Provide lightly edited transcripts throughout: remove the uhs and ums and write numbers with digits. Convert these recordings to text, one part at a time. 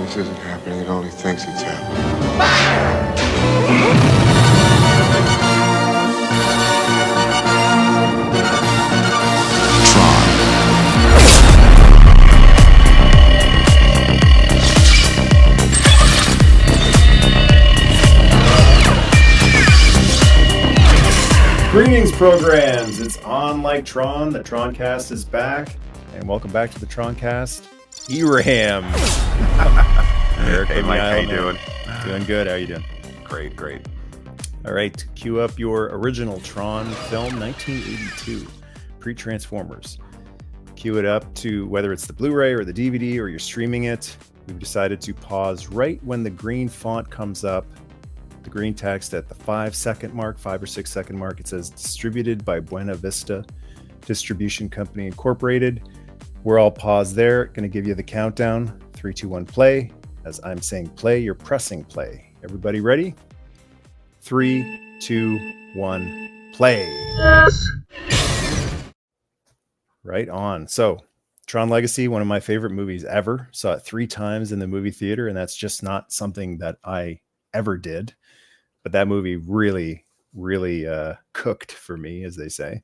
This isn't happening. It only thinks it's happening. Greetings, programs. It's on like Tron. The Troncast is back, and welcome back to the Troncast. Eram. Eric, hey Mike, how you doing? Doing good. How you doing? Great. All right, cue up your original Tron film, 1982, pre-Transformers. Cue it up to whether it's the Blu-ray or the DVD or you're streaming it. We've decided to pause right when the green font comes up. The green text at the 5 or 6 second mark. It says distributed by Buena Vista Distribution Company Incorporated. We're all paused there. Going to give you the countdown. 3, 2, 1, play. As I'm saying play, you're pressing play. Everybody ready? 3, 2, 1, play. Yes. Right on. So, Tron Legacy, one of my favorite movies ever. Saw it 3 times in the movie theater, and that's just not something that I ever did. But that movie really cooked for me, as they say.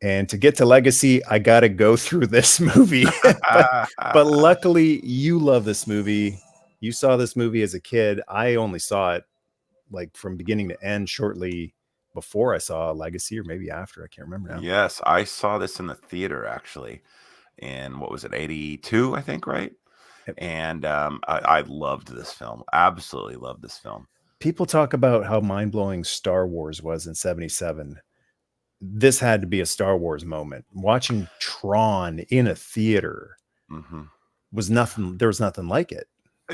And to get to Legacy, I got to go through this movie. but luckily, you love this movie. You saw this movie as a kid. I only saw it like from beginning to end shortly before I saw Legacy, or maybe after. I can't remember now. Yes, I saw this in the theater, actually. In, what was it, 82, I think, right? And I loved this film. Absolutely loved this film. People talk about how mind-blowing Star Wars was in 77. This had to be a Star Wars moment. Watching Tron in a theater was nothing. There was nothing like it.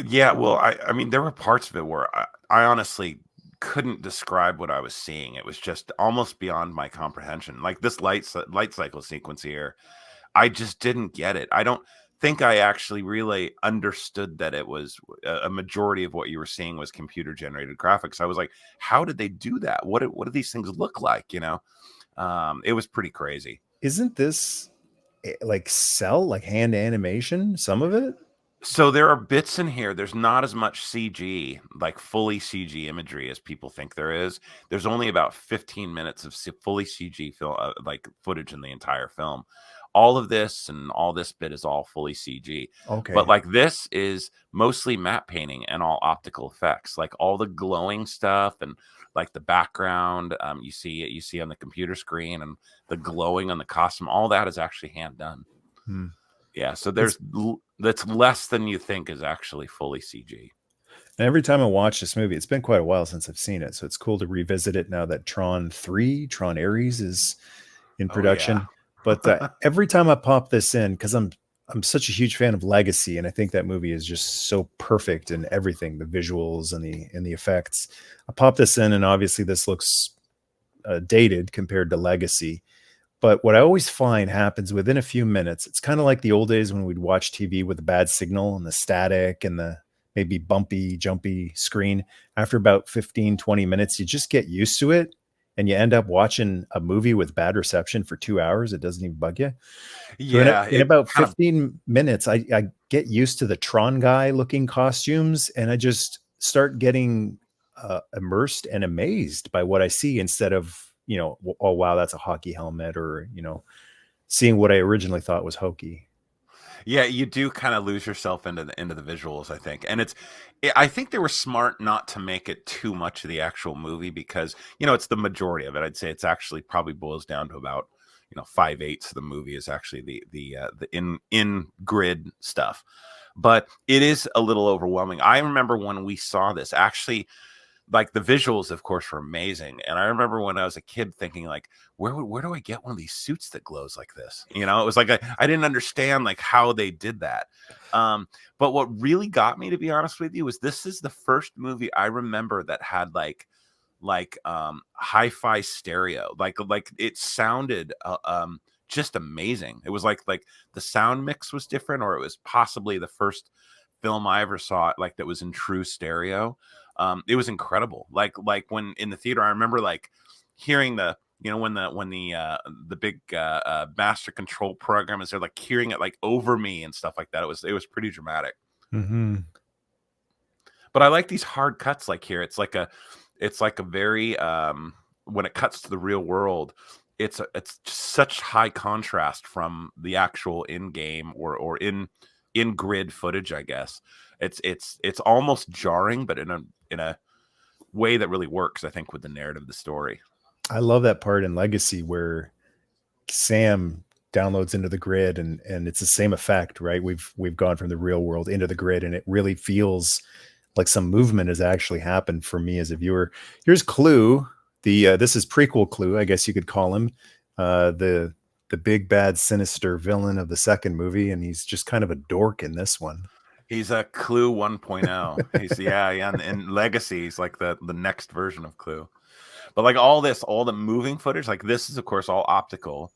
Yeah, well, I mean, there were parts of it where I honestly couldn't describe what I was seeing. It was just almost beyond my comprehension. Like this light cycle sequence here, I just didn't get it. I don't think I actually really understood that it was a majority of what you were seeing was computer generated graphics. I was like, how did they do that? What do these things look like? You know, it was pretty crazy. Isn't this like hand animation? Some of it. So there are bits in here. There's not as much CG, like fully CG imagery as people think there is. There's only about 15 minutes of fully CG film, like footage in the entire film. All of this and all this bit is all fully CG. Okay. But like this is mostly matte painting and all optical effects, like all the glowing stuff and like the background. You see on the computer screen and the glowing on the costume. All that is actually hand done. Yeah. So that's less than you think is actually fully CG. And every time I watch this movie, it's been quite a while since I've seen it. So it's cool to revisit it now that Tron 3, Tron Ares is in production. Yeah. But every time I pop this in, because I'm such a huge fan of Legacy, and I think that movie is just so perfect in everything, the visuals and the effects. I pop this in, and obviously this looks dated compared to Legacy. But what I always find happens within a few minutes, it's kind of like the old days when we'd watch TV with a bad signal and the static and the maybe bumpy, jumpy screen. After about 15, 20 minutes, you just get used to it. And you end up watching a movie with bad reception for 2 hours. It doesn't even bug you. Yeah. So in about 15 minutes, I get used to the Tron guy looking costumes, and I just start getting immersed and amazed by what I see instead of, oh, wow, that's a hockey helmet, or, seeing what I originally thought was hokey. Yeah, you do kind of lose yourself into the visuals, I think. And I think they were smart not to make it too much of the actual movie because, it's the majority of it. I'd say it's actually probably boils down to about, 5/8 of the movie is actually the in grid stuff. But it is a little overwhelming. I remember when we saw this, actually, like the visuals, of course, were amazing. And I remember when I was a kid thinking, like, where do I get one of these suits that glows like this? It was like I didn't understand like how they did that. But what really got me, to be honest with you, was this is the first movie I remember that had like hi-fi stereo. Like it sounded just amazing. It was like the sound mix was different, or it was possibly the first film I ever saw like that was in true stereo. It was incredible. Like when in the theater, I remember like hearing the when the big master control program is there, like hearing it like over me and stuff like that. It was pretty dramatic. Mm-hmm. But I like these hard cuts like here. It's like a very when it cuts to the real world, it's just such high contrast from the actual in game or in grid footage, I guess. It's almost jarring, but in a way that really works, I think, with the narrative of the story. I love that part in Legacy where Sam downloads into the grid and it's the same effect, right? We've gone from the real world into the grid, and it really feels like some movement has actually happened for me as a viewer. Here's Clue. This is prequel Clue, I guess you could call him. The big bad sinister villain of the second movie, and he's just kind of a dork in this one. He's a Clue 1.0. He's yeah, and Legacy, he's like the next version of Clue. But like all the moving footage, like this is of course all optical.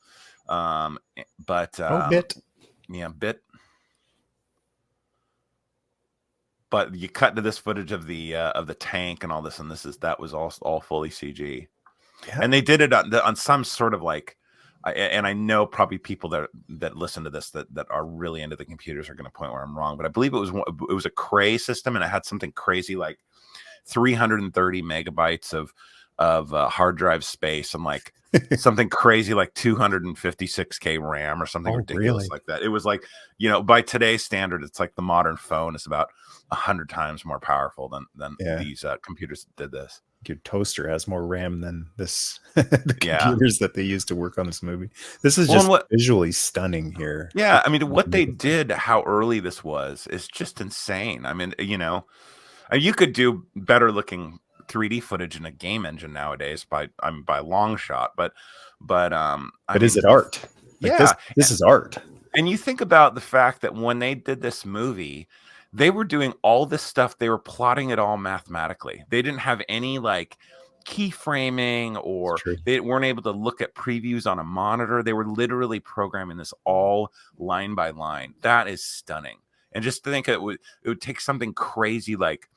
But Bit. yeah, bit. But you cut to this footage of the tank and all this, and that was all fully CG. Yeah. And they did it on some sort of like, and I know probably people that listen to this that are really into the computers are going to point where I'm wrong, but I believe it was a Cray system, and it had something crazy like 330 megabytes of hard drive space, and like something crazy like 256K RAM or something ridiculous like that. It was like, by today's standard, it's like the modern phone is about 100 times more powerful than these computers that did this. Your toaster has more RAM than this the computers that they used to work on this movie. This is just visually stunning here. Yeah, I mean, what they did, how early this was, is just insane. I mean, you could do better looking 3D footage in a game engine nowadays by a long shot, but is it art? Like this is art. And you think about the fact that when they did this movie, they were doing all this stuff. They were plotting it all mathematically. They didn't have any like keyframing, or they weren't able to look at previews on a monitor. They were literally programming this all line by line. That is stunning. And just to think it would take something crazy like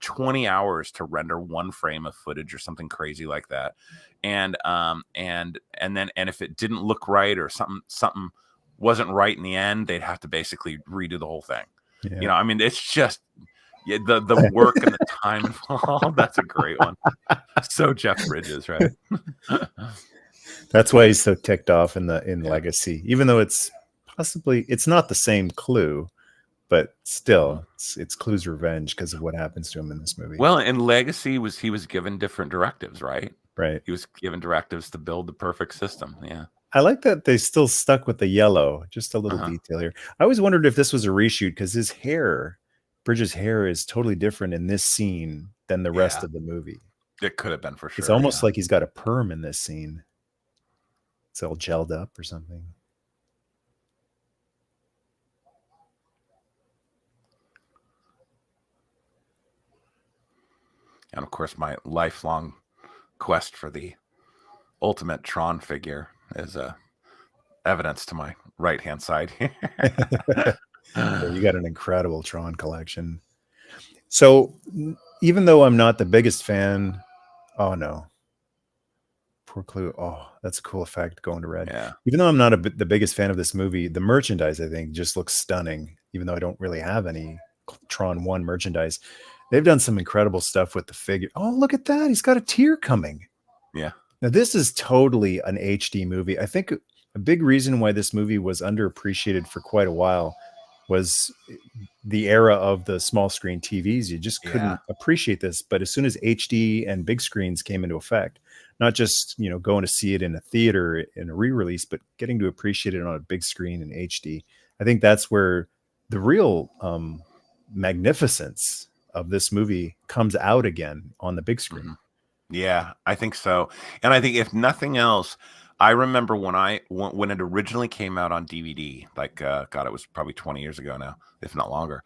20 hours to render one frame of footage or something crazy like that. And if it didn't look right or something wasn't right in the end, they'd have to basically redo the whole thing. Yeah. I mean, it's just the work and the time involved. That's a great one. So Jeff Bridges, right? That's why he's so ticked off in Legacy, even though it's not the same Clue, but still it's Clue's revenge because of what happens to him in this movie. Well, in Legacy he was given different directives, right? Right. He was given directives to build the perfect system. Yeah. I like that they still stuck with the yellow. Just a little detail here. I always wondered if this was a reshoot because Bridges' hair is totally different in this scene than the rest of the movie. It could have been for sure. It's almost like he's got a perm in this scene. It's all gelled up or something. And of course, my lifelong quest for the ultimate Tron figure is evidence to my right-hand side here. You got an incredible Tron collection. So even though I'm not the biggest fan, oh no, poor Clue. Oh, that's a cool effect going to red. Yeah. Even though I'm not the biggest fan of this movie, the merchandise I think just looks stunning. Even though I don't really have any Tron 1 merchandise, they've done some incredible stuff with the figure. Oh, look at that! He's got a tear coming. Yeah. Now this is totally an HD movie. I think a big reason why this movie was underappreciated for quite a while was the era of the small screen TVs. You just couldn't appreciate this. But as soon as HD and big screens came into effect, not just, going to see it in a theater in a re-release, but getting to appreciate it on a big screen in HD, I think that's where the real magnificence of this movie comes out again on the big screen. Mm-hmm. Yeah, I think so. And I think if nothing else, I remember when it originally came out on DVD, like, God, it was probably 20 years ago now, if not longer.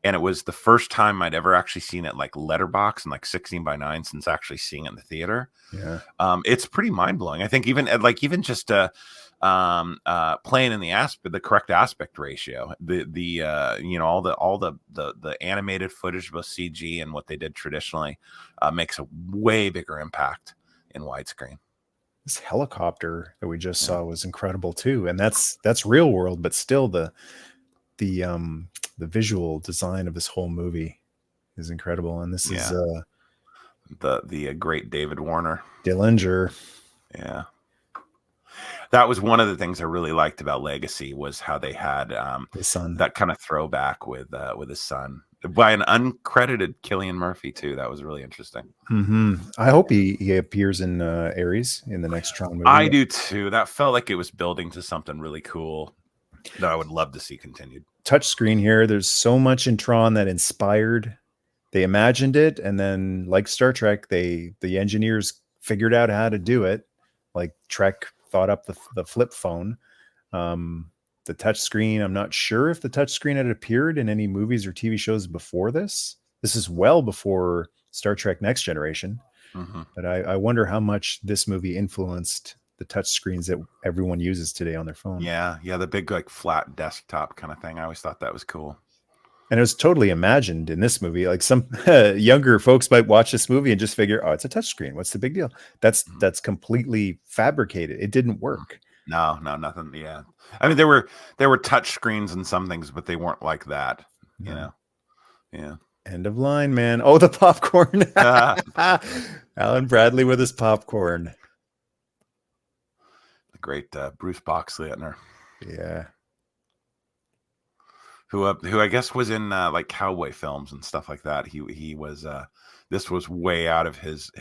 And it was the first time I'd ever actually seen it like letterbox and like 16:9 since actually seeing it in the theater. Yeah. It's pretty mind blowing. I think even just playing in the correct aspect ratio, all the animated footage, both CG and what they did traditionally, makes a way bigger impact in widescreen. This helicopter that we just saw was incredible too, and that's real world, but still the visual design of this whole movie is incredible, and this is the great David Warner. Dillinger. Yeah. That was one of the things I really liked about Legacy, was how they had His son. that kind of throwback with his son by an uncredited Cillian Murphy too. That was really interesting. I hope he appears in Ares in the next Tron movie. I do too. That felt like it was building to something really cool that I would love to see continued. Touchscreen here. There's so much in Tron that inspired. They imagined it, and then, like Star Trek, the engineers figured out how to do it. Like Trek thought up the flip phone. The touchscreen, I'm not sure if the touchscreen had appeared in any movies or TV shows before this. This is well before Star Trek Next Generation. But I wonder how much this movie influenced the touchscreens that everyone uses today on their phone. Yeah, the big like flat desktop kind of thing. I always thought that was cool. And it was totally imagined in this movie. Like some younger folks might watch this movie and just figure, oh, it's a touchscreen. What's the big deal? That's completely fabricated. It didn't work. No, nothing. Yeah. I mean, there were touch screens and some things, but they weren't like that, you know? Yeah. End of line, man. Oh, the popcorn. Alan Bradley with his popcorn. The great Bruce Boxleitner. Yeah. Who I guess was in like cowboy films and stuff like that. He was this was way out of his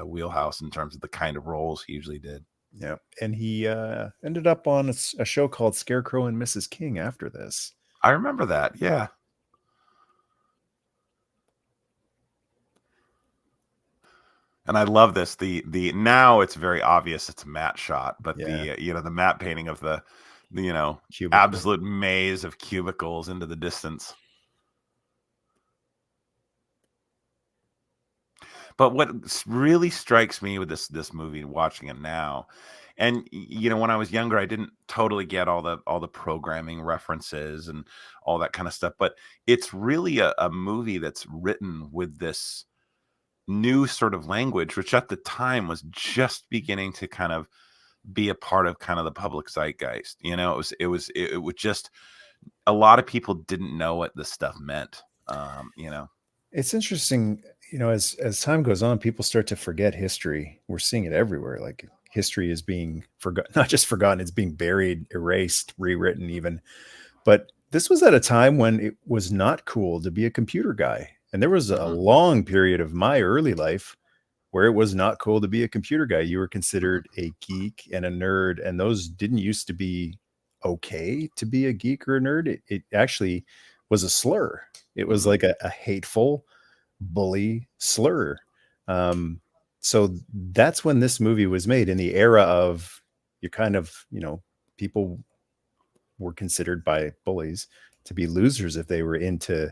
wheelhouse in terms of the kind of roles he usually did. Yeah, and he ended up on a show called Scarecrow and Mrs. King after this. I remember that. Yeah. And I love this. The now it's very obvious it's a matte shot, but the matte painting of the absolute maze of cubicles into the distance. But what really strikes me with this movie, watching it now, and when I was younger, I didn't totally get all the programming references and all that kind of stuff. But it's really a movie that's written with this new sort of language, which at the time was just beginning to kind of be a part of kind of the public zeitgeist. It was just a lot of people didn't know what this stuff meant. It's interesting, as time goes on, people start to forget history. We're seeing it everywhere. Like history is being forgotten, not just forgotten, it's being buried, erased, rewritten even. But this was at a time when it was not cool to be a computer guy. And there was a long period of my early life where it was not cool to be a computer guy. You were considered a geek and a nerd, and those didn't used to be okay to be a geek or a nerd. It actually was a slur. It was like a hateful bully slur. So that's when this movie was made, in the era of you kind of, people were considered by bullies to be losers if they were into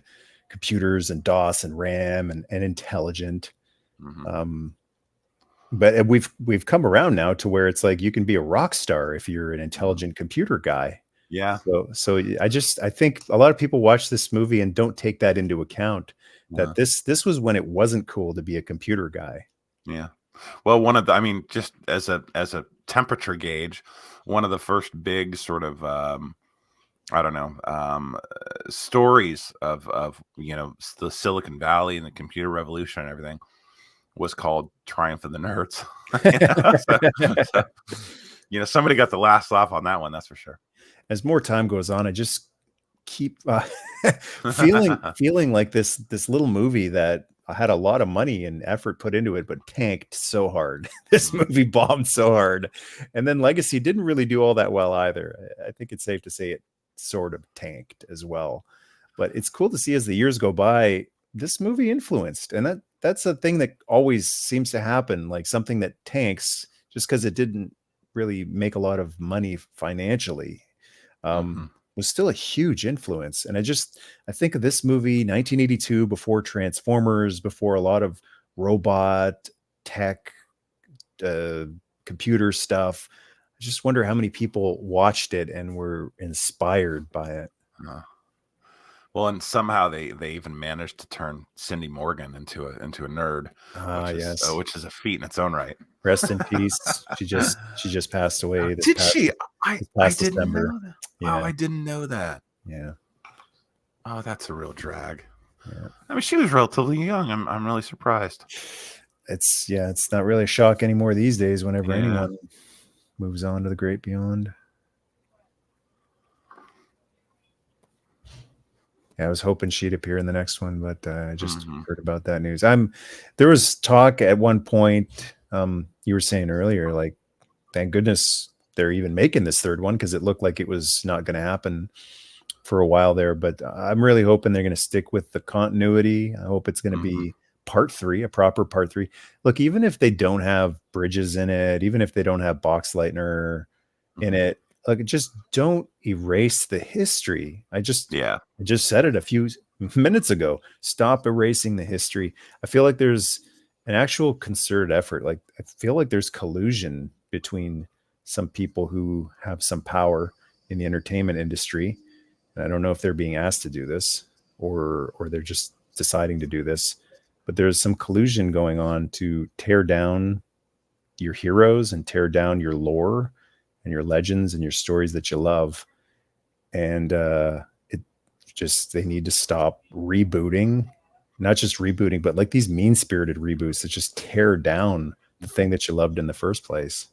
computers and DOS and RAM and intelligent. But we've come around now to where it's like you can be a rock star if you're an intelligent computer guy. Yeah. So I think a lot of people watch this movie and don't take that into account, that this was when it wasn't cool to be a computer guy. Yeah. Well, just as a temperature gauge, one of the first big sort of stories of the Silicon Valley and the computer revolution and everything was called Triumph of the Nerds. Somebody got the last laugh on that one, that's for sure. As more time goes on, I just keep feeling like this little movie that had a lot of money and effort put into it, but tanked so hard. This movie bombed so hard. And then Legacy didn't really do all that well either. I think it's safe to say it sort of tanked as well. But it's cool to see as the years go by, this movie influenced. And that's a thing that always seems to happen, like something that tanks just because it didn't really make a lot of money financially. Was still a huge influence. And I think of this movie, 1982, before Transformers, before a lot of robot tech, computer stuff. I just wonder how many people watched it and were inspired by it. Well, and somehow they even managed to turn Cindy Morgan into a nerd, which is a feat in its own right. Rest in peace. She just passed away. Did she? I didn't know that. Yeah. Oh, I didn't know that. Yeah. Oh, that's a real drag. Yeah. I mean, she was relatively young. I'm really surprised. It's not really a shock anymore these days whenever Yeah. anyone moves on to the great beyond. Yeah, I was hoping she'd appear in the next one, but I just heard about that news. There was talk at one point, you were saying earlier, like, thank goodness they're even making this third one, because it looked like it was not going to happen for a while there. But I'm really hoping they're going to stick with the continuity. I hope it's going to be part 3, a proper part 3. Look, even if they don't have Bridges in it, even if they don't have Boxleitner in it, like, just don't erase the history. I just said it a few minutes ago. Stop erasing the history. I feel like there's an actual concerted effort. Like, I feel like there's collusion between some people who have some power in the entertainment industry. And I don't know if they're being asked to do this or they're just deciding to do this, but there's some collusion going on to tear down your heroes and tear down your lore and your legends and your stories that you love. And it just, they need to stop rebooting, not just rebooting, but like these mean-spirited reboots that just tear down the thing that you loved in the first place.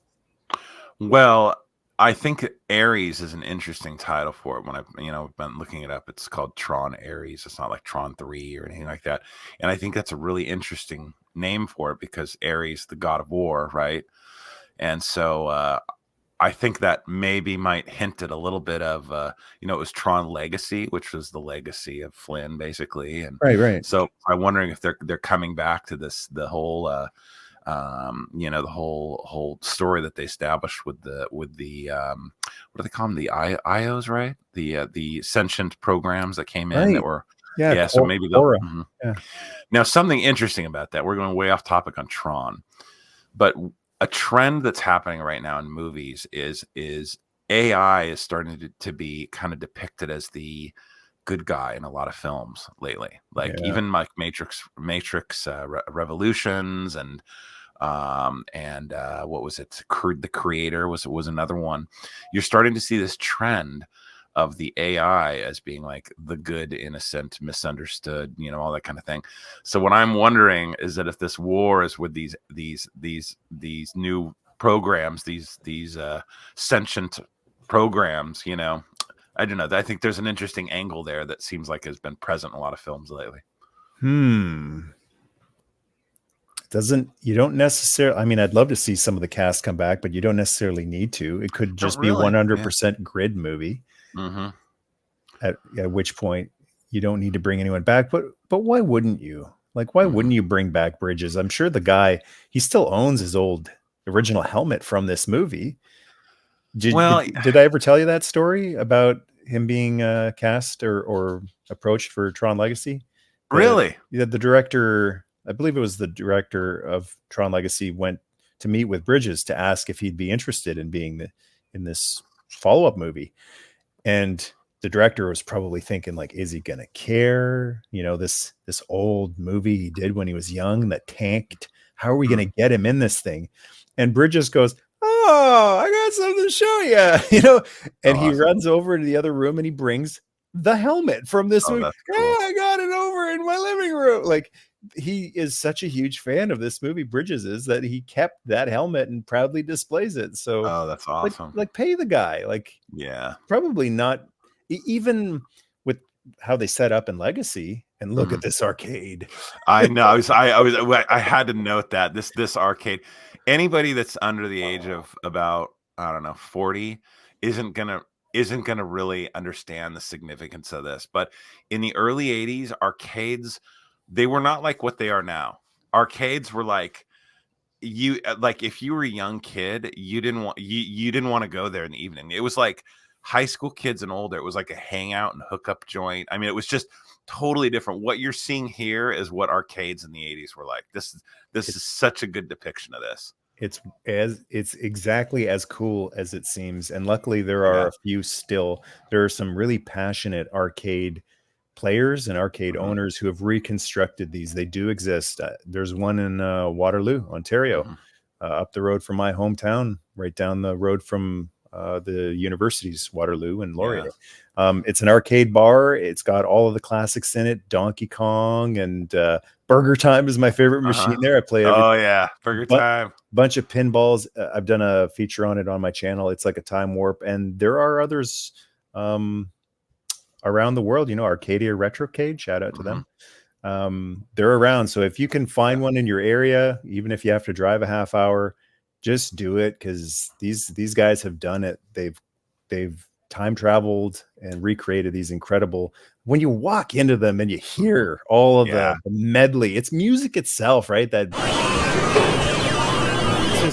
Well, I think Ares is an interesting title for it. When I've been looking it up, it's called Tron Ares. It's not like Tron 3 or anything like that. And I think that's a really interesting name for it, because Ares, the god of war, right? And so I think that maybe might hint at a little bit of, it was Tron Legacy, which was the legacy of Flynn, basically. And Right. so I'm wondering if they're coming back to this, the whole, the whole story that they established with the what do they call them? The IOs, right? The sentient programs that came in that were, so maybe they'll. Now, something interesting about that, we're going way off topic on Tron, but a trend that's happening right now in movies is AI is starting to be kind of depicted as the good guy in a lot of films lately. Like even like Matrix Revolutions and what was it? The Creator was another one. You're starting to see this trend of the AI as being like the good, innocent, misunderstood, all that kind of thing. So what I'm wondering is that if this war is with these new programs, these sentient programs, I don't know. I think there's an interesting angle there that seems like has been present in a lot of films lately. You don't necessarily, I mean, I'd love to see some of the cast come back, but you don't necessarily need to. It could just be a 100% grid movie. At which point you don't need to bring anyone back. But why wouldn't you? Like, why wouldn't you bring back Bridges? I'm sure the guy, he still owns his old original helmet from this movie. Did I ever tell you that story about him being cast or approached for Tron Legacy? Really? The director, I believe it was the director of Tron Legacy, went to meet with Bridges to ask if he'd be interested in being in this follow-up movie. And the director was probably thinking, like, is he gonna care? This old movie he did when he was young that tanked. How are we gonna get him in this thing? And Bridges goes, "Oh, I got something to show you," and he runs over to the other room and he brings the helmet from this movie. Cool. I got it over in my living room. Like, he is such a huge fan of this movie, Bridges is, that he kept that helmet and proudly displays it. So, that's awesome. Like pay the guy. Like, probably not, even with how they set up in Legacy. And look at this arcade. I know. I had to note that this arcade. Anybody that's under the age of about, I don't know, 40 isn't gonna really understand the significance of this. But in the early 80s, arcades, they were not like what they are now. Arcades were like, if you were a young kid, you didn't want to go there in the evening. It was like high school kids and older. It was like a hangout and hookup joint. I mean, it was just totally different. What you're seeing here is what arcades in the 80s were like. This is such a good depiction of this. It's exactly as cool as it seems. And luckily there are a few still. There are some really passionate arcade players and arcade owners who have reconstructed these. They do exist. There's one in Waterloo, Ontario, up the road from my hometown, right down the road from the universities, Waterloo and Laurier. Yeah. It's an arcade bar. It's got all of the classics in it. Donkey Kong and Burger Time is my favorite machine there. I play every Oh yeah, Burger Time. bunch of pinballs. I've done a feature on it on my channel. It's like a time warp, and there are others around the world. Arcadia Retrocade. Shout out to them. They're around. So if you can find one in your area, even if you have to drive a half hour, just do it, because these guys have done it. They've time traveled and recreated these incredible. When you walk into them and you hear all of the medley, it's music itself, right?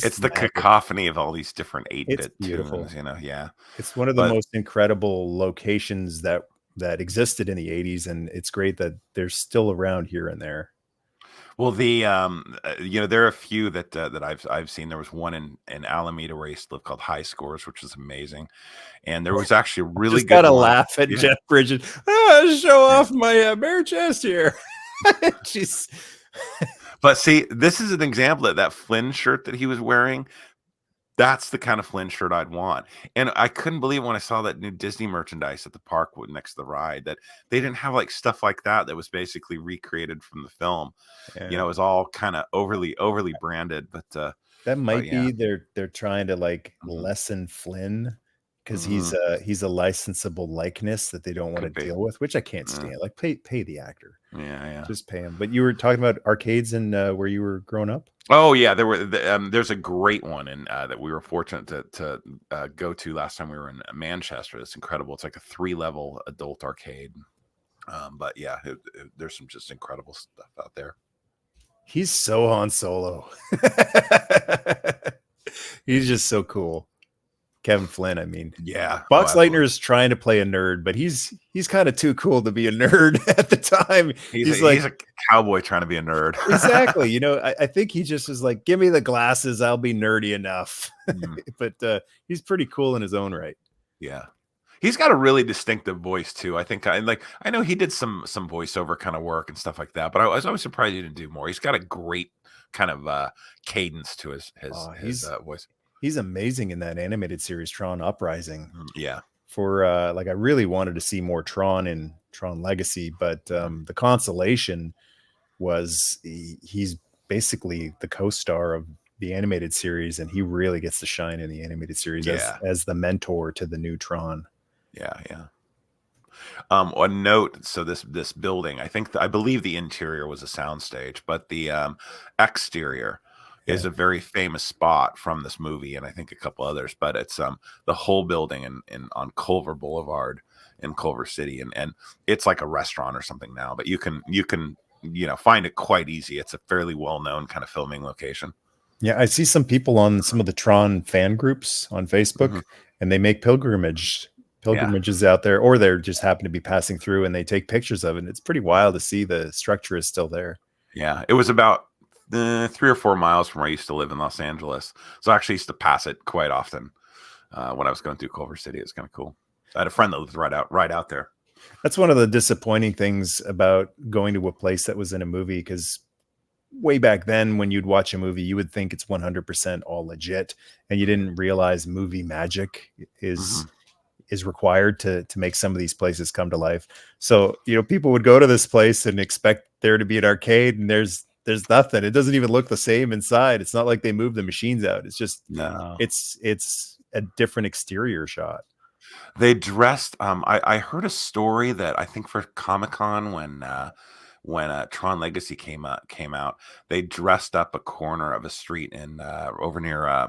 It's the cacophony of all these different 8-bit beautiful tunes, Yeah, it's one of the most incredible locations that existed in the 80s, and it's great that they're still around here and there. Well, there are a few that I've seen. There was one in Alameda where I used to live called High Scores, which was amazing, and there was actually a really just good gotta one. Laugh at Jeff Bridges. Show off my bare chest here. Jeez. But see, this is an example of that Flynn shirt that he was wearing. That's the kind of Flynn shirt I'd want. And I couldn't believe when I saw that new Disney merchandise at the park next to the ride that they didn't have like stuff like that was basically recreated from the film. It was all kind of overly branded, but that might be they're trying to like lessen Flynn, because he's a licensable likeness that they don't want to deal with, which I can't stand. Like pay the actor. Yeah. Just pay him. But you were talking about arcades and where you were growing up? Oh yeah, there's a great one that we were fortunate to go to last time we were in Manchester. It's incredible. It's like a 3-level adult arcade. But yeah, there's some just incredible stuff out there. He's so Han Solo. He's just so cool. Kevin Flynn, I mean. Yeah. Box Leitner is trying to play a nerd, but he's kind of too cool to be a nerd at the time. He's a cowboy trying to be a nerd. Exactly. I think he just was like, give me the glasses, I'll be nerdy enough. But he's pretty cool in his own right. Yeah. He's got a really distinctive voice too. I think I know he did some voiceover kind of work and stuff like that, but I was always surprised he didn't do more. He's got a great kind of cadence to his voice. He's amazing in that animated series, Tron Uprising. Yeah. For I really wanted to see more Tron in Tron Legacy, but the consolation was he's basically the co-star of the animated series, and he really gets to shine in the animated series as the mentor to the new Tron. Yeah. A note. So this building, I believe the interior was a soundstage, but the exterior is a very famous spot from this movie, and I think a couple others. But it's the whole building on Culver Boulevard in Culver City, and it's like a restaurant or something now. But you can find it quite easy. It's a fairly well known kind of filming location. Yeah, I see some people on some of the Tron fan groups on Facebook, and they make pilgrimages out there, or they're just happen to be passing through and they take pictures of it. And it's pretty wild to see the structure is still there. Yeah, it was about 3 or 4 miles from where I used to live in Los Angeles, so I actually used to pass it quite often when I was going through Culver City. It's kind of cool. I had a friend that lived right out there. That's one of the disappointing things about going to a place that was in a movie, because way back then when you'd watch a movie, you would think it's 100% all legit, and you didn't realize movie magic is required to make some of these places come to life. So people would go to this place and expect there to be an arcade, and there's nothing. It doesn't even look the same inside. It's not like they moved the machines out. It's just it's a different exterior shot. They dressed. I heard a story that I think for Comic-Con when Tron Legacy came out, they dressed up a corner of a street in over near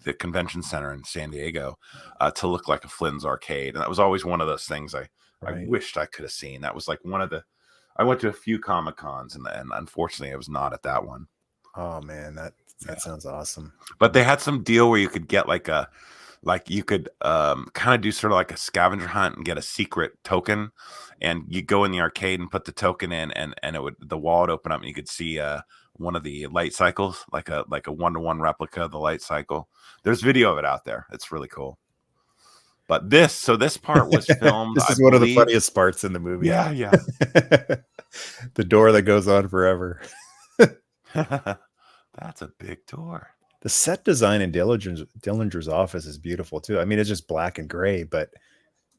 the convention center in San Diego to look like a Flynn's arcade, and that was always one of those things I wished I could have seen. That was like one of the. I went to a few Comic-Cons, and unfortunately I was not at that one. Oh man, that sounds awesome. But they had some deal where you could get you could kind of do sort of like a scavenger hunt and get a secret token, and you go in the arcade and put the token in, and the wall would open up and you could see one of the light cycles, like a 1-to-1 replica of the light cycle. There's video of it out there. It's really cool. But this part was filmed. This is one of the funniest parts in the movie. Yeah. The door that goes on forever. That's a big door. The set design in Dillinger's office is beautiful too. I mean, it's just black and gray, but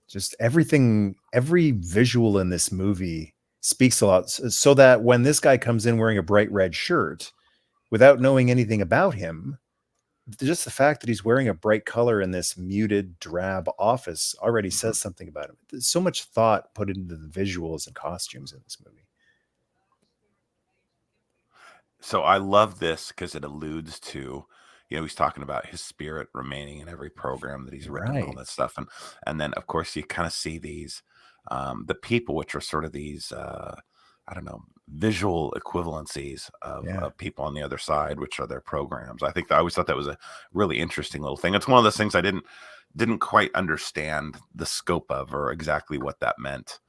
just everything, every visual in this movie speaks a lot. So that when this guy comes in wearing a bright red shirt, without knowing anything about him, just the fact that he's wearing a bright color in this muted, drab office already says something about him. There's so much thought put into the visuals and costumes in this movie. So I love this because it alludes to, he's talking about his spirit remaining in every program that he's written and all Right. that stuff. And then of course you kind of see these, the people, which are sort of these, I don't know, visual equivalencies Yeah. of people on the other side, which are their programs. I always thought that was a really interesting little thing. It's one of those things I didn't quite understand the scope of, or exactly what that meant,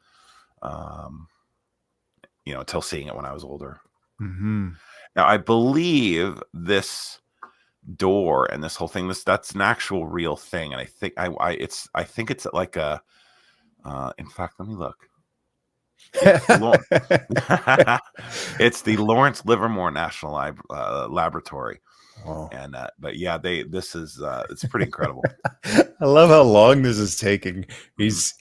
until seeing it when I was older. Mm-hmm. Now, I believe this door and this whole thing, that's an actual real thing, and I think it's like a. In fact, let me look. It's the Lawrence Livermore National Laboratory, Oh. and but yeah, this is it's pretty incredible. I love how long this is taking. He's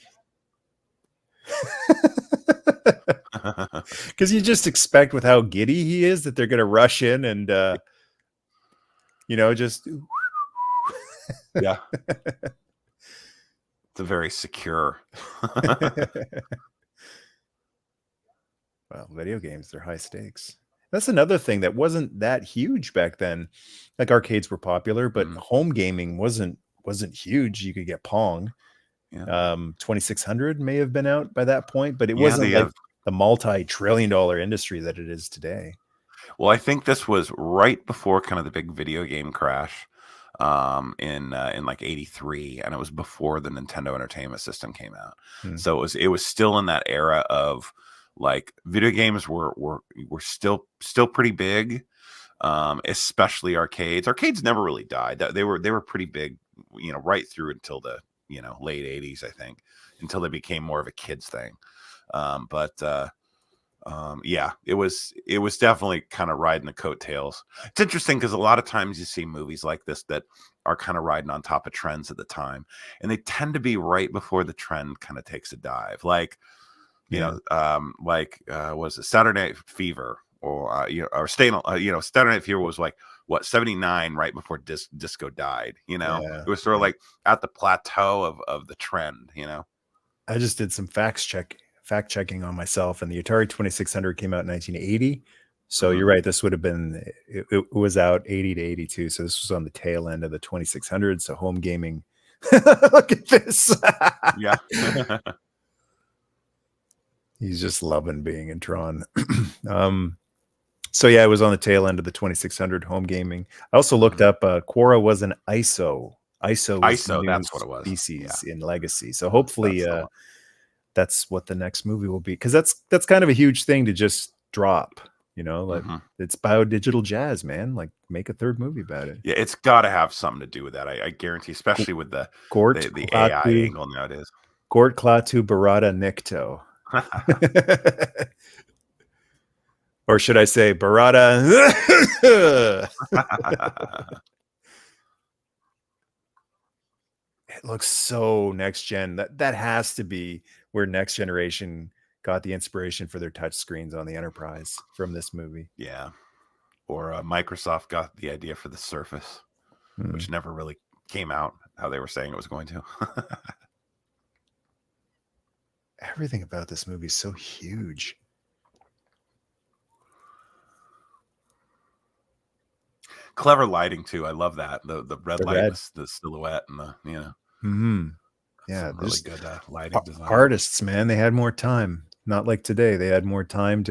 because you just expect with how giddy he is that they're going to rush in and just Yeah, it's a very secure. Well, video games, they're high stakes. That's another thing that wasn't that huge back then. Like arcades were popular, but home gaming wasn't huge. You could get Pong. Yeah. 2600 may have been out by that point, but it wasn't like the multi-trillion-dollar industry that it is today. Well, I think this was right before kind of the big video game crash in like 83, and it was before the Nintendo Entertainment System came out. So it was still in that era of like video games were still pretty big, especially arcades. Arcades never really died. They were pretty big, right through until the late 80s, I think, until they became more of a kids thing. Yeah, it was definitely kind of riding the coattails. It's interesting because a lot of times you see movies like this that are kind of riding on top of trends at the time, and they tend to be right before the trend kind of takes a dive. Like, was it Saturday Night Fever, or or Saturday Night Fever was like what, 79, right before disco died. It was sort of like at the plateau of the trend. I just did some fact checking on myself, and the Atari 2600 came out in 1980. So you're right. This would have been, it was out 80 to 82. So this was on the tail end of the 2600. So home gaming. Look at this. Yeah. He's just loving being in Tron. So yeah, it was on the tail end of the 2600 home gaming. I also looked up Quora was an ISO. ISO, that's what it was. Species in Legacy. So hopefully that's what the next movie will be, because that's kind of a huge thing to just drop. Like it's biodigital jazz, man. Like make a third movie about it. Yeah, it's got to have something to do with that. I guarantee, especially with the AI angle nowadays. Gort Klaatu Barada Nikto. Or should I say Barada? It looks so next gen. That has to be where Next Generation got the inspiration for their touch screens on the Enterprise, from this movie. Yeah. Or Microsoft got the idea for the Surface, which never really came out how they were saying it was going to. Everything about this movie is so huge. Clever lighting too. I love that. The red light, the silhouette, and yeah, really good lighting design. Artists, man, they had more time. Not like today. They had more time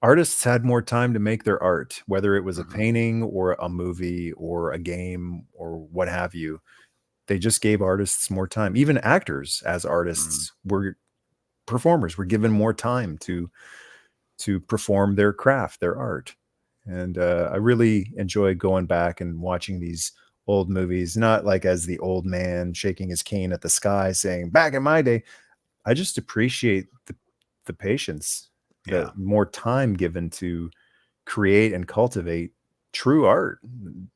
artists had more time to make their art, whether it was a painting or a movie or a game or what have you. They just gave artists more time. Even actors as artists were performers, were given more time to perform their craft, their art. And I really enjoy going back and watching these old movies, not like as the old man shaking his cane at the sky saying, back in my day. I just appreciate the patience, the more time given to create and cultivate true art.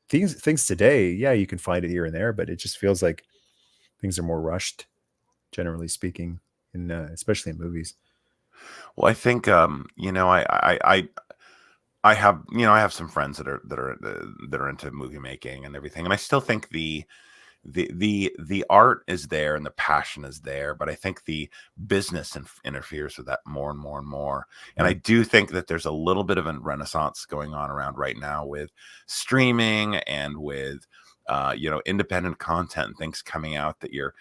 Things today, yeah, you can find it here and there, but it just feels like things are more rushed, generally speaking, in especially in movies. Well, I think I have I have some friends that are into movie making and everything, and I still think the art is there and the passion is there, but I think the business interferes with that more and more and more. And Yeah. I do think that there's a little bit of a renaissance going on around right now with streaming and with independent content and things coming out, that you're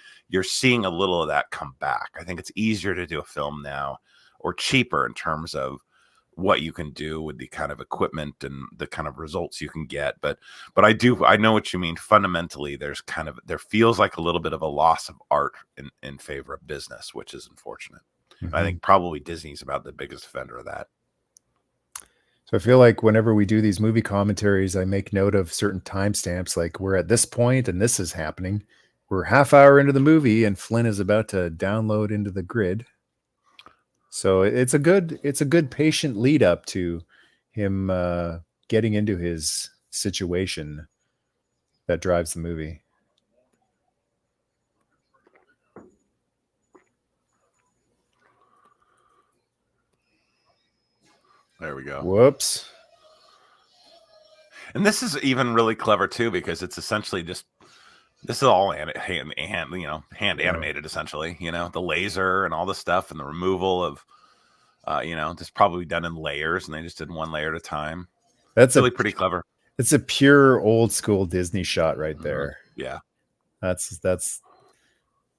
seeing a little of that come back. I think it's easier to do a film now, or cheaper in terms of what you can do with the kind of equipment and the kind of results you can get. But I know what you mean. Fundamentally, there feels like a little bit of a loss of art in favor of business, which is unfortunate. I Mhm. think probably Disney's about the biggest offender of that. So I feel like whenever we do these movie commentaries, I make note of certain timestamps, like we're at this point and this is happening. We're half hour into the movie and Flynn is about to download into the grid. So it's a good patient lead up to him getting into his situation that drives the movie. There we go. Whoops. And this is even really clever too, because it's essentially just this is all hand Yeah. animated, essentially. The laser and all the stuff and the removal of this probably done in layers, and they just did one layer at a time. That's a Really pretty clever. it's a pure old school Disney shot right there. Yeah. That's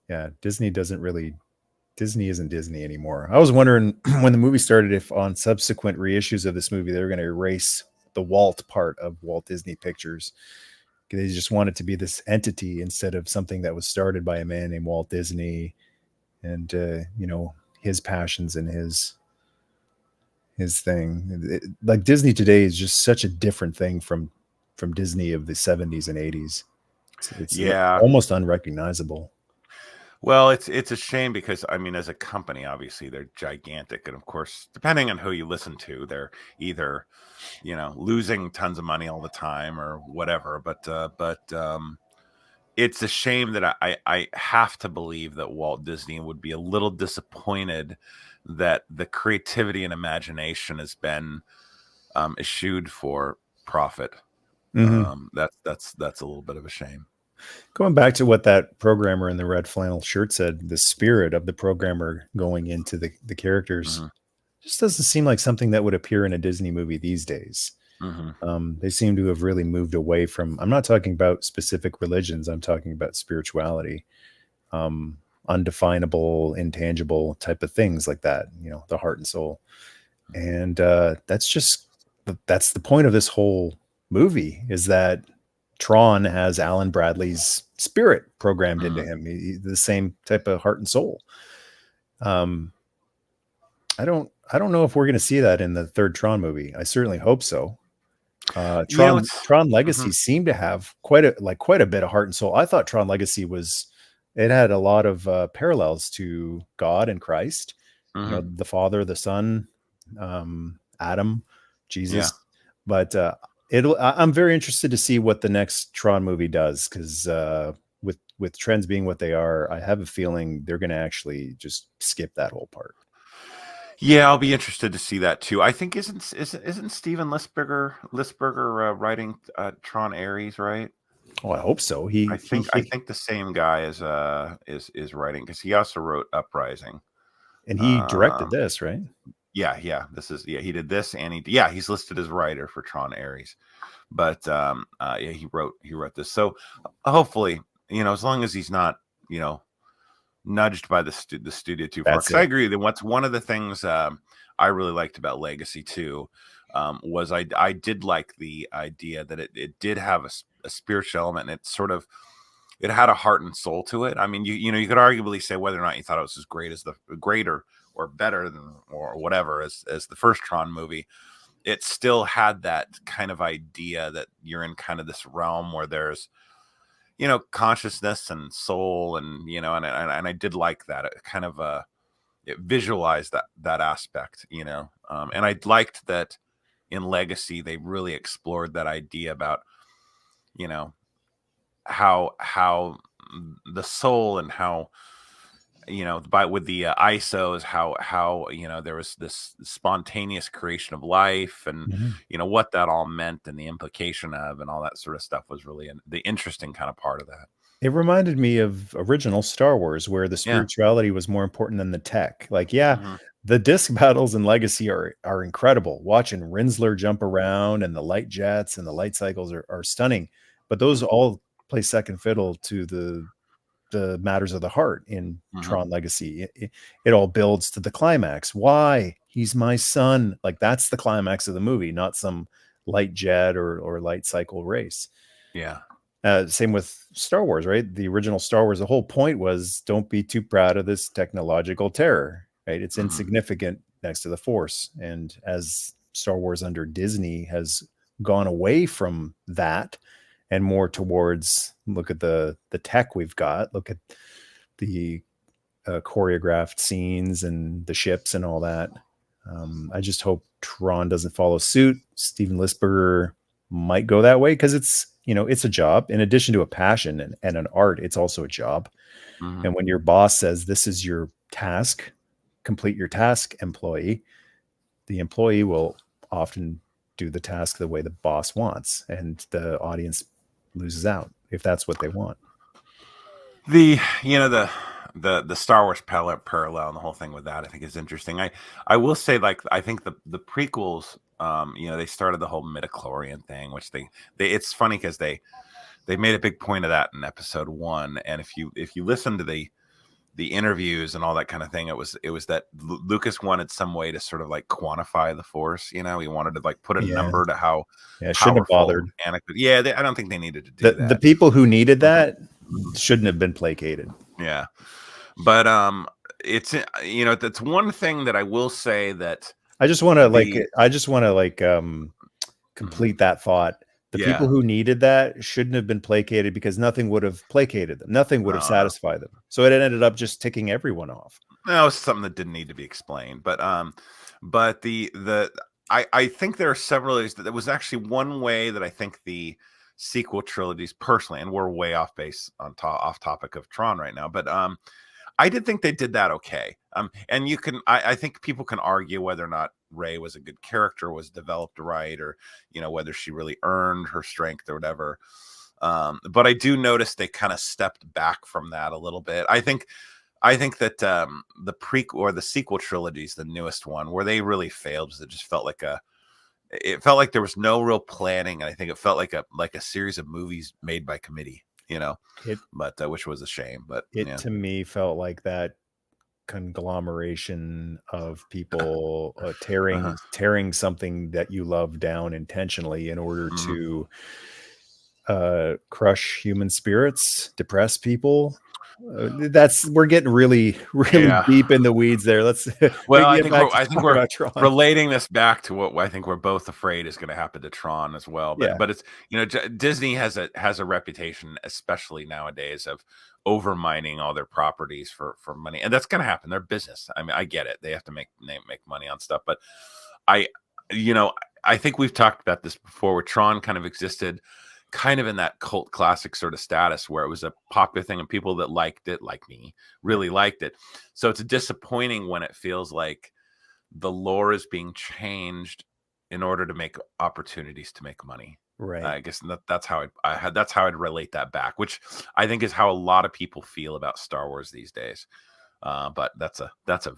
yeah, Disney isn't Disney anymore. I was wondering when the movie started if on subsequent reissues of this movie they were going to erase the Walt part of Walt Disney Pictures. They just want it to be this entity instead of something that was started by a man named Walt Disney and his passions and his thing. Like Disney today is just such a different thing from Disney of the 70s and 80s. It's Yeah. almost unrecognizable. Well, it's a shame because I mean, as a company, obviously they're gigantic, and of course, depending on who you listen to, they're either losing tons of money all the time or whatever. But it's a shame that I have to believe that Walt Disney would be a little disappointed that the creativity and imagination has been eschewed for profit. Mm-hmm. That's a little bit of a shame. Going back to what that programmer in the red flannel shirt said, the spirit of the programmer going into the characters Hmm. just doesn't seem like something that would appear in a Disney movie these days. Hmm. They seem to have really moved away from. I'm not talking about specific religions. I'm talking about spirituality, um, undefinable, intangible type of things like that. The heart and soul, and that's the point of this whole movie is that Tron has Alan Bradley's spirit programmed into Hmm. him, the same type of heart and soul. Um, I don't know if we're going to see that in the third Tron movie. I certainly hope so. Tron It's. Tron Mhm. Legacy seemed to have quite a bit of heart and soul. I thought Tron Legacy it had a lot of parallels to God and Christ. Mhm. The Father, the Son, Adam, Yeah. Jesus. But I'm very interested to see what the next Tron movie does because with trends being what they are, I have a feeling they're going to actually just skip that whole part. Yeah, I'll be interested to see that too. I think isn't Steven Lisberger writing Tron Ares, right? Oh, I hope so. I think the same guy is writing, because he also wrote Uprising. And he directed Um, this, right? yeah. He did this, and he's listed as writer for Tron Ares. But yeah, he wrote this. So hopefully, as long as he's not, you know, nudged by the studio too far. That's Because I it. agree that what's one of the things I really liked about Legacy too, was I did like the idea that it did have a spiritual element, and it had a heart and soul to it. I mean, you could arguably say whether or not you thought it was as great as the greater or better than or whatever as the first Tron movie. It still had that kind of idea that you're in kind of this realm where there's consciousness and soul, and and I did like that. It kind of it visualized that aspect, and I liked that in Legacy, they really explored that idea about, you know, how the soul and how, by with the ISOs, how there was this spontaneous creation of life, and Mhm. what that all meant, and the implication of, and all that sort of stuff was really the interesting kind of part of that. It reminded me of original Star Wars, where the Yeah. spirituality was more important than the tech. Like, yeah, Hmm. the disc battles in Legacy are incredible. Watching Rinsler jump around and the light jets and the light cycles are stunning, but those Hmm. all play second fiddle to the matters of the heart in Hmm. Tron Legacy. It all builds to the climax. Why? He's my son. Like, that's the climax of the movie, not some light jet or light cycle race. Yeah. Same with Star Wars, right? The original Star Wars, the whole point was don't be too proud of this technological terror, right? It's Hmm. insignificant next to the Force. And as Star Wars under Disney has gone away from that and more towards, look at the tech we've got, look at the choreographed scenes and the ships and all that. I just hope Tron doesn't follow suit. Steven Lisberger might go that way because it's a job. In addition to a passion and an art, it's also a job. Hmm. And when your boss says this is your task, complete your task, employee, the employee will often do the task the way the boss wants, and the audience loses out if that's what they want. The the Star Wars parallel and the whole thing with that, I think, is interesting. I will say, like, I think the prequels, they started the whole midichlorian thing, which they it's funny because they made a big point of that in episode 1, and if you listen to the interviews and all that kind of thing, it was that Lucas wanted some way to sort of like quantify the Force. He wanted to like put a Yeah, number to how yeah, shouldn't have powerful bothered. Anakin. Yeah, I don't think they needed to The do the that. people who needed Mhm. that Mhm. shouldn't have been placated. Yeah, but it's that's one thing that I will say that the I just want to Mhm. complete that thought. The people Yeah, who needed that shouldn't have been placated because nothing would have placated them. Nothing would have no, satisfied them. So it ended up just ticking everyone off. no, it's something that didn't need to be explained. But I think there are several ways that there was actually one way that I think the sequel trilogies personally, and we're way off base off topic of Tron right now, but I did think they did that okay. And I think people can argue whether or not Rey was a good character, was developed right, or whether she really earned her strength or whatever. But I do notice they kind of stepped back from that a little bit. I think that the prequel or the sequel trilogies, the newest one, where they really failed, because it just felt like it felt like there was no real planning, and I think it felt like a series of movies made by committee. It But which was a shame. But it yeah. to me felt like that conglomeration of people Uh-huh. tearing something that you love down intentionally in order Mhm. to crush human spirits, depress people. That's we're getting really, really Yeah. deep in the weeds there. Let's we Well, can I get think back we're to I think talking we're about Tron. relating this back to what I think we're both afraid is going to happen to Tron as well. But Yeah, but it's Disney has a reputation, especially nowadays, of overmining all their properties for money, and that's going to happen. They're business. I mean, I get it. They have to make money on stuff, but I you know I think we've talked about this before, where Tron kind of existed kind of in that cult classic sort of status, where it was a popular thing and people that liked it, like me, yeah, really liked it. So it's disappointing when it feels like the lore is being changed in order to make opportunities to make money. right. I guess that's how I'd relate that back, which I think is how a lot of people feel about Star Wars these days. But that's a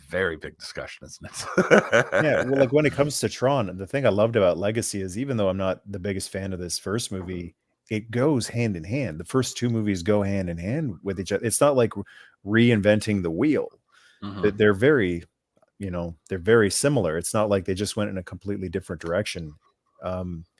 very big discussion, isn't Yeah, well, it? like when it comes to Tron, the thing I loved about Legacy is even though I'm not the biggest fan of this first movie, it goes hand in hand. The first two movies go hand in hand with each other. It's not like reinventing the wheel. Hmm. They're very, they're very similar. It's not like they just went in a completely different direction.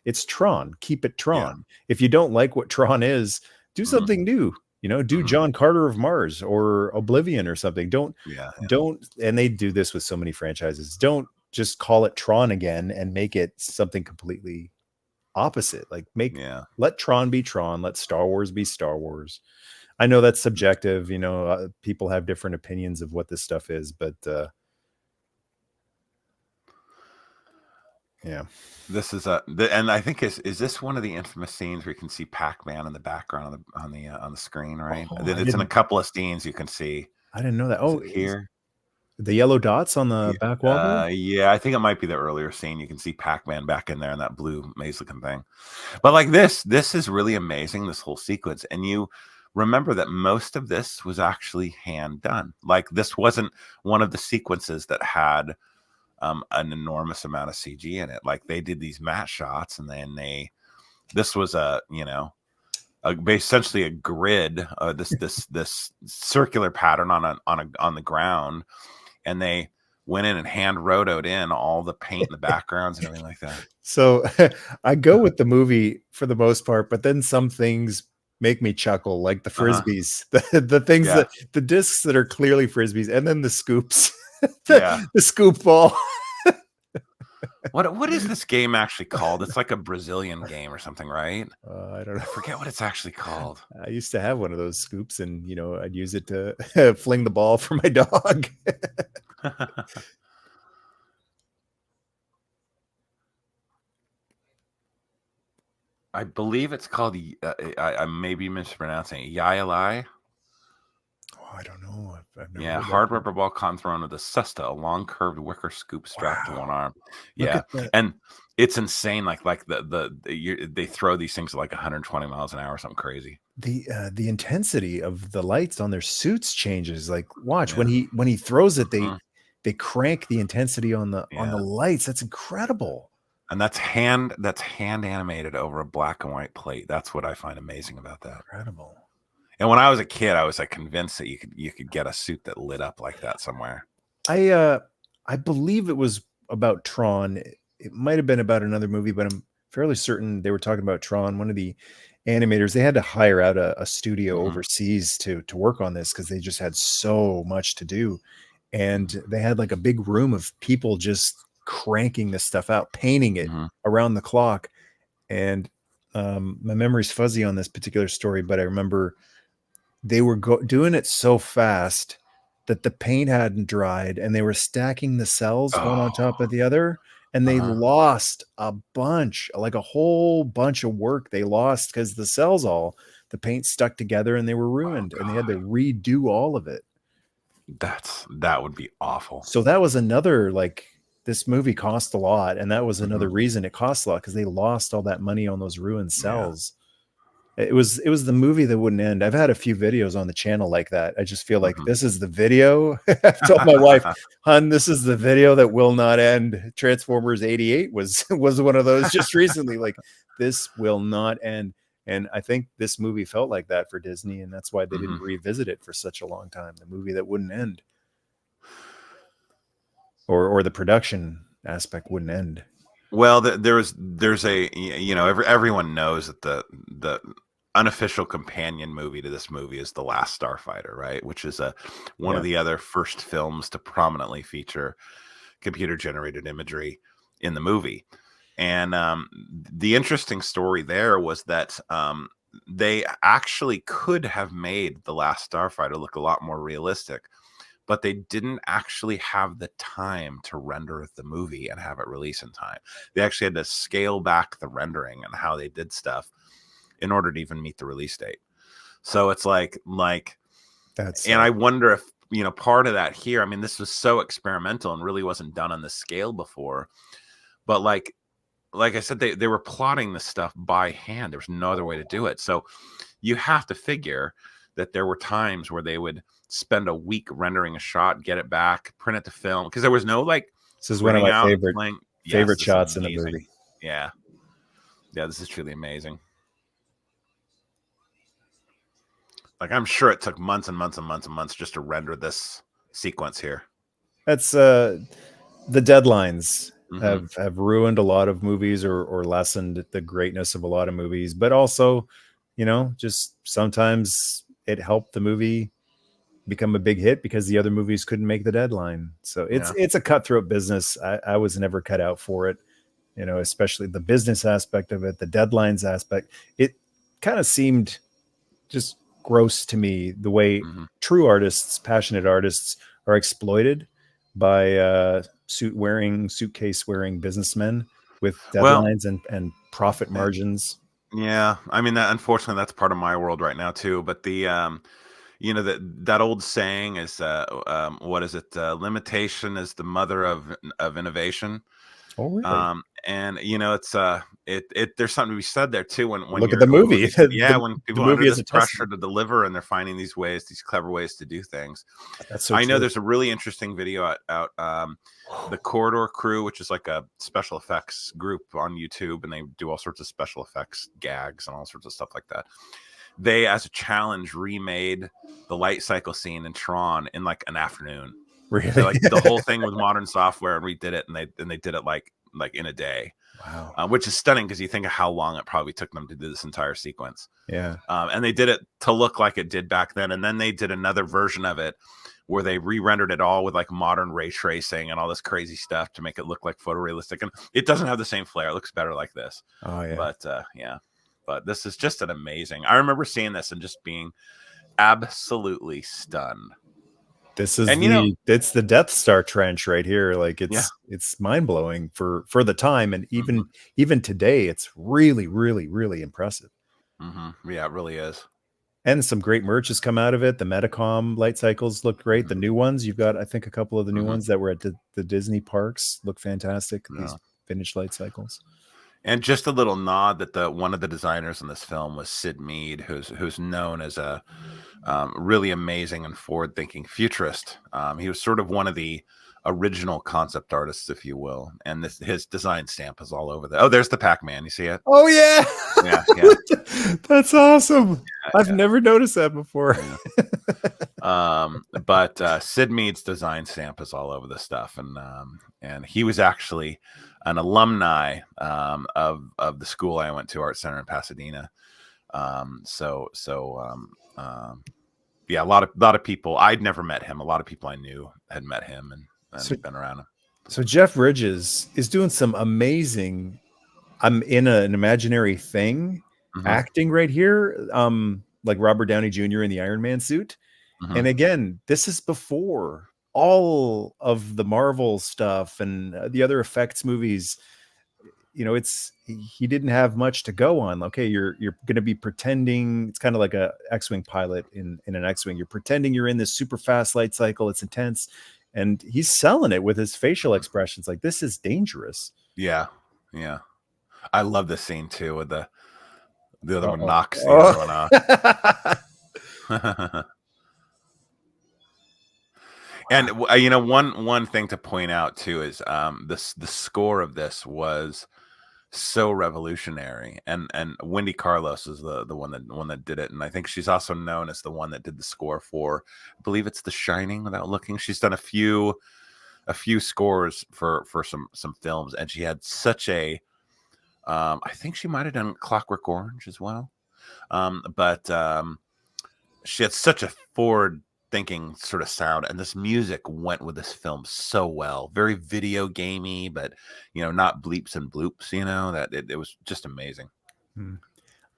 It's Tron. Keep it Yeah. Tron. If you don't like what Tron is, do Hmm. something new. Do Hmm. John Carter of Mars or Oblivion or something. Yeah. Don't, and they do this with so many franchises. Don't just call it Tron again and make it something completely opposite. Like Yeah. let Tron be Tron. Let Star Wars be Star Wars. I know that's subjective. People have different opinions of what this stuff is, but Yeah. And I think is this one of the infamous scenes where you can see Pac-Man in the background on the screen, right? Oh, Then it's in a couple of scenes you can see. I didn't know that. Is Oh, it here? the yellow dots on the back wall there? Yeah, I think it might be the earlier scene. You can see Pac-Man back in there in that blue maze-looking thing. But like this is really amazing, this whole sequence. And you remember that most of this was actually hand done. Like this wasn't one of the sequences that had an enormous amount of CG in it. Like they did these matte shots, and then this was essentially a grid, this circular pattern on the ground, and they went in and hand rotoed in all the paint in the backgrounds and everything like that. So I go with the movie for the most part, but then some things make me chuckle, like the frisbees, the things Yeah. that the discs that are clearly frisbees, and then the scoops, Yeah. the scoop ball. What is this game actually called? It's like a Brazilian game or something, right? I don't know. I forget what it's actually called. I used to have one of those scoops, and I'd use it to fling the ball for my dog. I believe it's called. I may be mispronouncing it. Yayalai. Oh, I don't know. I've never Yeah, heard hard that. rubber ball con thrown with a cesta, a long curved wicker scoop strapped to one arm. Look Yeah, at that. and it's insane. Like they throw these things at like 120 miles an hour, or something crazy. The intensity of the lights on their suits changes. Like, watch when he throws it, they crank the intensity on the lights. That's incredible. And that's hand animated over a black and white plate. That's what I find amazing about that. Incredible. And when I was a kid, I was like convinced that you could get a suit that lit up like that somewhere. I believe it was about Tron. It might have been about another movie, but I'm fairly certain they were talking about Tron. One of the animators, they had to hire out a studio overseas to work on this because they just had so much to do. And they had like a big room of people just cranking this stuff out, painting it around the clock. And my memory's fuzzy on this particular story, but I remember they were doing it so fast that the paint hadn't dried, and they were stacking the cells one on top of the other, and they lost a bunch, like a whole bunch of work they lost because the paint stuck together and they were ruined, and they had to redo all of it. That would be awful. So that was another, like, this movie cost a lot, and that was another reason it cost a lot, because they lost all that money on those ruined cells. It was the movie that wouldn't end. I've had a few videos on the channel like that. I just feel like this is the video. I've told my wife, "Hun, this is the video that will not end." Transformers 88 was one of those just recently. Like, this will not end. And I think this movie felt like that for Disney, and that's why they didn't revisit it for such a long time. The movie that wouldn't end, or the production aspect wouldn't end. Well, there's a everyone knows that the unofficial companion movie to this movie is The Last Starfighter, right? Which is one of the other first films to prominently feature computer generated imagery in the movie. And the interesting story there was that they actually could have made The Last Starfighter look a lot more realistic, but they didn't actually have the time to render the movie and have it release in time. They actually had to scale back the rendering and how they did stuff in order to even meet the release date. So it's like that's, and I wonder if, part of that here, I mean, this was so experimental and really wasn't done on this scale before, but like I said, they were plotting this stuff by hand. There was no other way to do it. So you have to figure that there were times where they would spend a week rendering a shot, get it back, print it to film, because there was no like. This is one of my favorite shots in the movie. Yeah, this is truly amazing. Like, I'm sure it took months and months and months and months just to render this sequence here. That's the deadlines have ruined a lot of movies or lessened the greatness of a lot of movies, but also, just sometimes it helped the movie become a big hit because the other movies couldn't make the deadline. So it's a cutthroat business. I was never cut out for it, especially the business aspect of it, the deadlines aspect. It kind of seemed just gross to me the way true artists, passionate artists, are exploited by suitcase wearing businessmen. with Well, deadlines and profit margins. yeah, I mean that unfortunately that's part of my world right now too. But the that old saying is what is it? Limitation is the mother of innovation. Oh, really? And it's there's something to be said there too when Look at the you're when movie. movies, yeah, when The people are under movie is this a pressure testament. to deliver and they're finding these ways, these clever ways to do things. That's so I know true. there's a really interesting video out the Corridor Crew, which is like a special effects group on YouTube, and they do all sorts of special effects gags and all sorts of stuff like that. They, as a challenge, remade the light cycle scene in Tron in like an afternoon. They Really? like did the whole thing with modern software and redid it, and they did it like in a day, Wow. which is stunning because you think of how long it probably took them to do this entire sequence. Yeah. And they did it to look like it did back then, and then they did another version of it where they re-rendered it all with like modern ray tracing and all this crazy stuff to make it look like photorealistic. And it doesn't have the same flair; it looks better like this. Oh, yeah. But yeah, but this is just an amazing. I remember seeing this and just being absolutely stunned. This is And it's the Death Star trench right here. Like yeah. it's mind blowing for the time, and Mm-hmm. even today, it's really, really, really impressive. Mm-hmm. Yeah, it really is. And some great merch has come out of it. The Metacom light cycles look great. Mm-hmm. The new ones, you've got, I think, a couple of the new Mm-hmm. ones that were at the Disney parks look fantastic. Yeah. These vintage light cycles. And just a little nod that the one of the designers in this film was Sid Mead, who's known as a really amazing and forward-thinking futurist. He was sort of one of the original concept artists, if you will, and his design stamp is all over there. Oh, there's the Pac-Man. You see it? Oh yeah, Yeah. That's awesome. I've Yeah. never noticed that before. But Sid Mead's design stamp is all over the stuff, and he was actually an alumni of the school I went to, Art Center in Pasadena. Yeah, a lot of people. I'd never met him. A lot of people I knew had met him and been around him. So Jeff Bridges is doing some amazing. I'm in an imaginary thing, Mm-hmm. acting right here. Like Robert Downey Jr. in the Iron Man suit. Mm-hmm. And again, this is before all of the Marvel stuff and the other effects movies. He didn't have much to go on. Okay, you're going to be pretending. It's kind of like a X-wing pilot in an X-wing. You're pretending you're in this super fast light cycle. It's intense, and he's selling it with his facial expressions. Like, this is dangerous. Yeah. I love this scene too, with the other one Uh-oh. knocks the other one off. And one thing to point out too is the score of this was so revolutionary, and Wendy Carlos is the one that did it, and I think she's also known as the one that did the score for, I believe it's The Shining. Without looking, she's done a few scores for some films, and she had such a I think she might have done Clockwork Orange as well, but she had such a forward thinking sort of sound, and this music went with this film so well. Very video gamey, but not bleeps and bloops. That it was just amazing.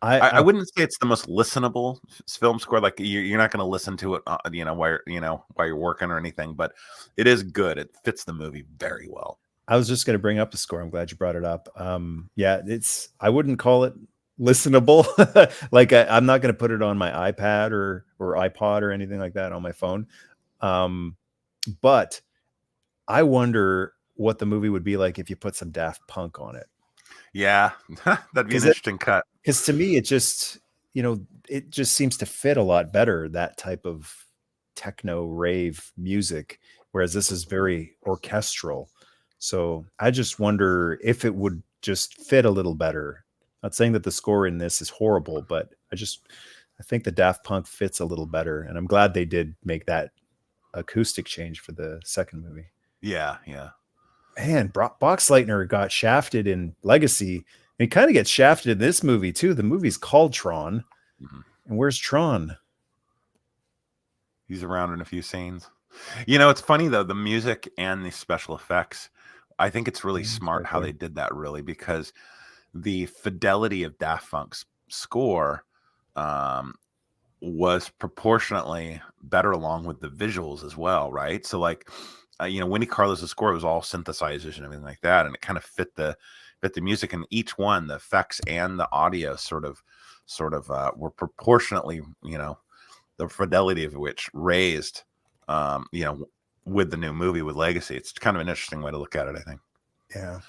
I wouldn't say it's the most listenable film score. Like, you're not going to listen to it, while you're working or anything, but it is good. It fits the movie very well. I was just going to bring up the score. I'm glad you brought it up. Yeah, I wouldn't call it listenable. Like, I'm not going to put it on my iPad or iPod or anything like that on my phone. But I wonder what the movie would be like if you put some Daft Punk on it. Yeah, that'd be an interesting cut. Because to me, it just seems to fit a lot better, that type of techno rave music, whereas this is very orchestral. So I just wonder if it would just fit a little better. Not saying that the score in this is horrible, but I think the Daft Punk fits a little better. And I'm glad they did make that acoustic change for the second movie. Yeah. Man, Boxleitner got shafted in Legacy, and he kind of gets shafted in this movie too. The movie's called Tron. Mm-hmm. And where's Tron? He's around in a few scenes. It's funny though, the music and the special effects, I think it's really smart how they did that, really, because the fidelity of Daft Punk's score was proportionately better along with the visuals as well, right? So, like, Winnie Carlos's score was all synthesizers and everything like that, and it kind of fit the music. And each one, the effects and the audio, sort of were proportionately, the fidelity of which raised, with the new movie, with Legacy. It's kind of an interesting way to look at it, I think. Yeah.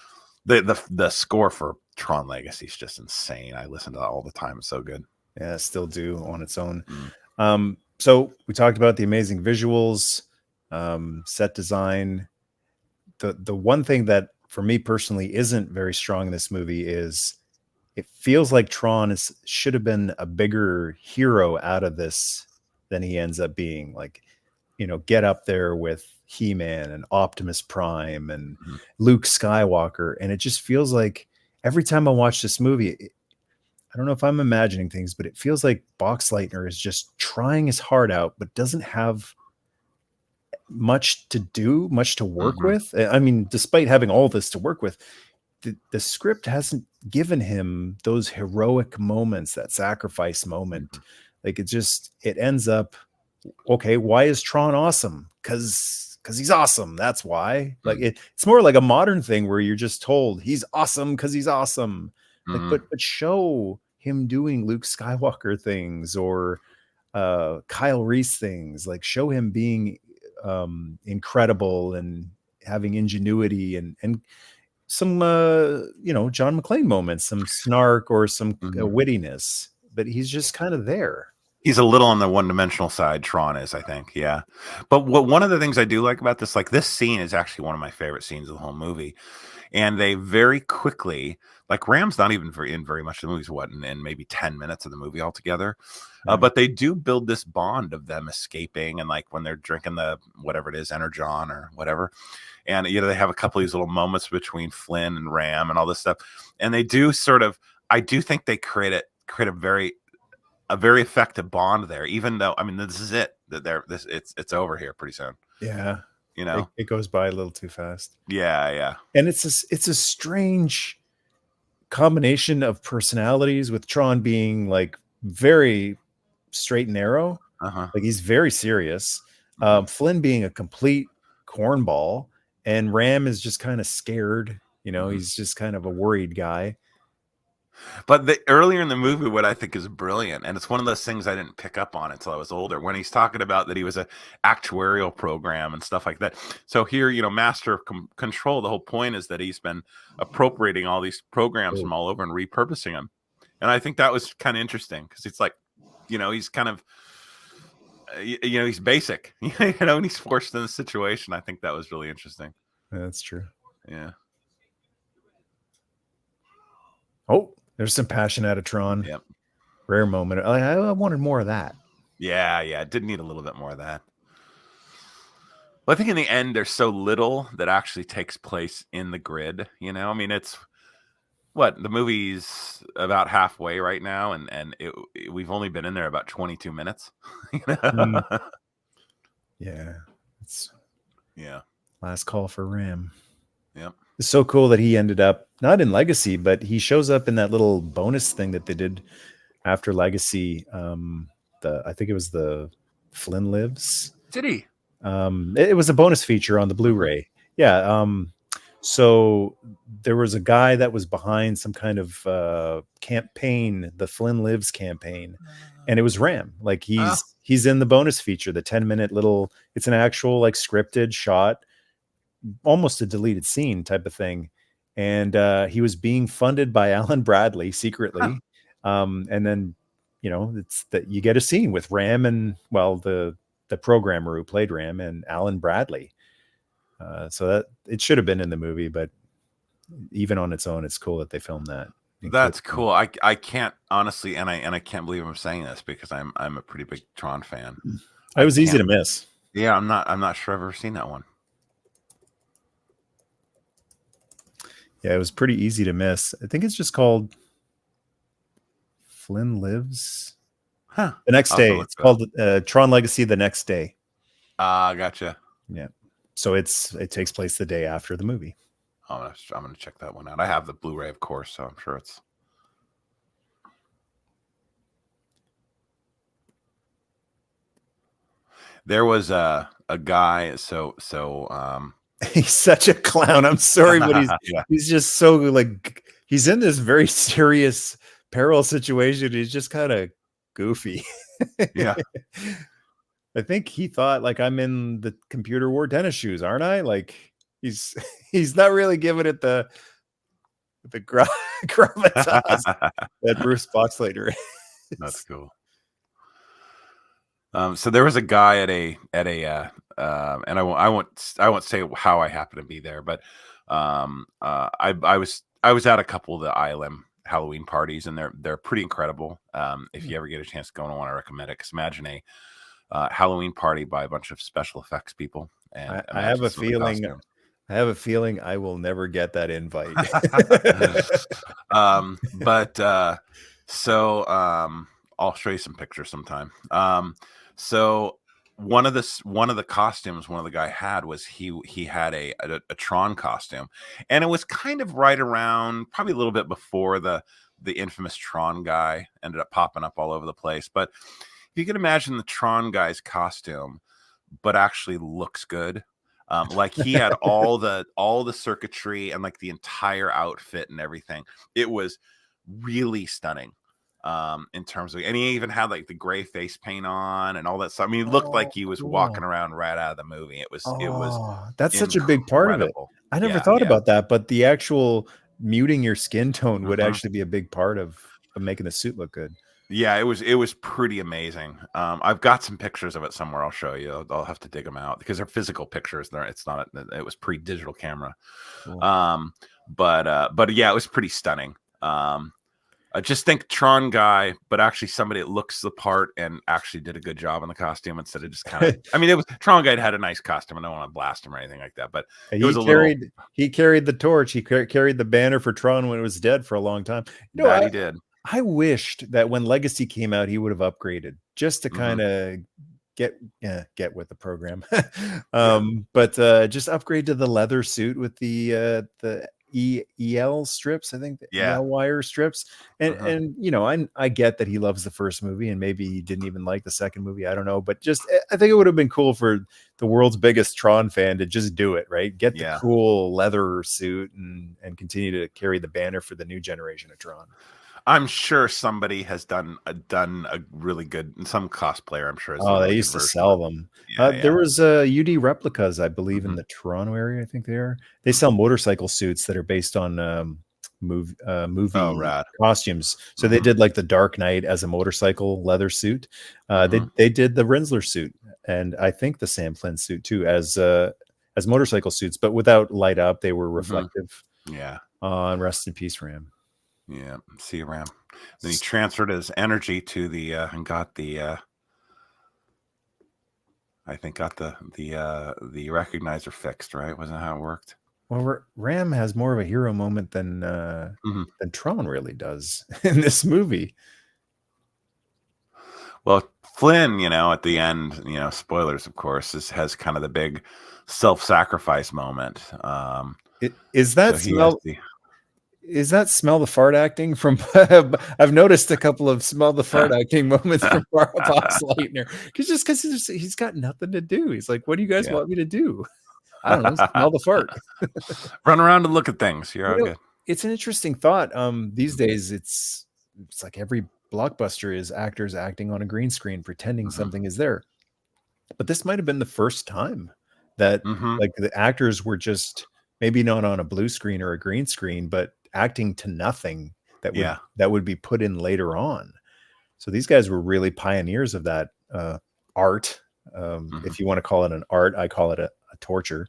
The score for Tron Legacy is just insane. I listen to that all the time. It's so good. Yeah, still do on its own. So we talked about the amazing visuals, set design. The one thing that for me personally isn't very strong in this movie is it feels like Tron should have been a bigger hero out of this than he ends up being. Like, get up there with He-Man and Optimus Prime and Luke Skywalker. And it just feels like every time I watch this movie, I don't know if I'm imagining things, but it feels like Boxleitner is just trying his heart out, but doesn't have much to work with. I mean, despite having all this to work with, the script hasn't given him those heroic moments, that sacrifice moment. Like it ends up, okay, why is Tron awesome? Because he's awesome. That's why. Like it's more like a modern thing where you're just told he's awesome because he's awesome. Like, but show him doing Luke Skywalker things or Kyle Reese things. Like, show him being incredible and having ingenuity and some John McClane moments, some snark or some wittiness. But he's just kind of there. He's a little on the one-dimensional side. Tron is, I think, yeah. But one of the things I do like about this, like this scene is actually one of my favorite scenes of the whole movie. And they very quickly, like Ram's not even in very much of the movie, in maybe 10 minutes of the movie altogether. But they do build this bond of them escaping, and like when they're drinking the whatever it is, Energon or whatever. And they have a couple of these little moments between Flynn and Ram and all this stuff. And they do I do think they create a very effective bond there, even though, I mean, this is it. It's over here pretty soon. Yeah. It goes by a little too fast. Yeah. And it's a strange combination of personalities, with Tron being like very straight and narrow. Like he's very serious. Flynn being a complete cornball, and Ram is just kind of scared. He's just kind of a worried guy. But earlier in the movie, what I think is brilliant, and it's one of those things I didn't pick up on until I was older, when he's talking about that he was an actuarial program and stuff like that. So here, master of control, the whole point is that he's been appropriating all these programs from all over and repurposing them. And I think that was kind of interesting, because it's like, he's kind of, he's basic, and he's forced in the situation. I think that was really interesting. That's true. Yeah. Oh, there's some passion out of Tron. Yep. Rare moment. I wanted more of that. Yeah. It did need a little bit more of that. Well, I think in the end, there's so little that actually takes place in the grid. I mean, it's the movie's about halfway right now, and we've only been in there about 22 minutes. Yeah. Yeah. Last call for Ram. Yep. It's so cool that he ended up not in Legacy, but he shows up in that little bonus thing that they did after Legacy. I think it was the Flynn Lives. Did he? It was a bonus feature on the Blu-ray. Yeah. So there was a guy that was behind some kind of campaign, the Flynn Lives campaign, and it was Ram. Like he's in the bonus feature, the 10-minute little. It's an actual like scripted shot, almost a deleted scene type of thing. And he was being funded by Alan Bradley secretly. And then, it's that you get a scene with Ram and, the programmer who played Ram and Alan Bradley. So that it should have been in the movie, but even on its own, it's cool that they filmed that. That's cool. I can't honestly, and I can't believe I'm saying this, because I'm a pretty big Tron fan. It was easy to miss. Yeah, I'm not sure I've ever seen that one. Yeah, it was pretty easy to miss. I think it's just called Flynn Lives. Huh. The Next Day. It's called Tron Legacy: The Next Day. Gotcha. Yeah. So it takes place the day after the movie. I'm gonna check that one out. I have the Blu-ray, of course, so I'm sure it's. There was a guy. He's such a clown. I'm sorry, but Yeah, he's just so like he's in this very serious peril situation. He's just kind of goofy. yeah. I think he thought like I'm in the computer war tennis shoes, aren't I? Like he's he's not really giving it the gravitas that Bruce Boxleiter That's is. cool. So there was a guy and I won't say how I happened to be there, but I was at a couple of the ILM Halloween parties, and they're pretty incredible. If you ever get a chance to go, and I want to recommend it, because imagine a Halloween party by a bunch of special effects people, and I have imagine a some of the feeling costumes. I have a feeling I will never get that invite. But I'll show you some pictures sometime. So one of the costumes one of the guy had was he had a Tron costume, and it was kind of right around, probably a little bit before the infamous Tron guy ended up popping up all over the place. But if you can imagine the Tron guy's costume, but actually looks good. Like he had all the circuitry and like the entire outfit and everything. It was really stunning. In terms of, and he even had like the gray face paint on and all that stuff. I mean, he looked like Oh, he was walking cool. around right out of the movie. It was Oh, that's such a big part of it. incredible. I never Yeah, thought yeah. about that, but the actual muting your skin tone would Mhm. actually be a big part of making the suit look good. Yeah, it was pretty amazing. I've got some pictures of it somewhere. I'll show you. I'll have to dig them out because they're physical pictures. It's not. It was pre-digital camera. Cool. But yeah, it was pretty stunning. I just think Tron guy, but actually somebody that looks the part and actually did a good job on the costume instead of just kind of. I mean, it was Tron guy had a nice costume. I don't want to blast him or anything like that, but it was a little He carried the torch. He carried the banner for Tron when it was dead for a long time. You know, that he did. I wished that when Legacy came out, he would have upgraded just to Hmm. kind of get with the program. Yeah, But just upgrade to the leather suit with the EL strips, I think the yeah. EL wire strips. And Hmm. you know, I get that he loves the first movie and maybe he didn't even like the second movie. I don't know, but just I think it would have been cool for the world's biggest Tron fan to just do it, right? Get the Yeah. cool leather suit and continue to carry the banner for the new generation of Tron. I'm sure somebody has done a really good. Some cosplayer, I'm sure, is a Oh, they really good used to version of sell it. them. Yeah, There yeah. was UD replicas, I believe, in Hmm. the Toronto area. I think they are. They sell motorcycle suits that are based on Oh, movie rad. costumes. So they Hmm. did like the Dark Knight as a motorcycle leather suit. Hmm. They did the Rinsler suit, and I think the Sam Flynn suit too as motorcycle suits, but without light up. They were Hmm. reflective. Yeah, Rest in peace, Ram. yeah. See you around. Then he transferred his energy to the and got the I think got the recognizer fixed, right? Wasn't that how it worked? Well, Ram has more of a hero moment Hmm. than Tron really does in this movie. Well, Flynn, at the end, spoilers, of course, has kind of the big self-sacrifice moment. Is So that he has smell? the Is that smell the fart acting from? I've noticed a couple of smell the fart acting moments from Box Lightner because he's got nothing to do. He's like, "What do you guys yeah. want me to do?" I don't know. Smell the fart. Run around and look at things. You're You all know, good. it's an interesting thought. These days it's like every blockbuster is actors acting on a green screen pretending Hmm. something is there. But this might have been the first time that Hmm. like the actors were just maybe not on a blue screen or a green screen, but acting to nothing Yeah. that would be put in later on. So these guys were really pioneers of that art. Hmm. If you want to call it an art, I call it a torture,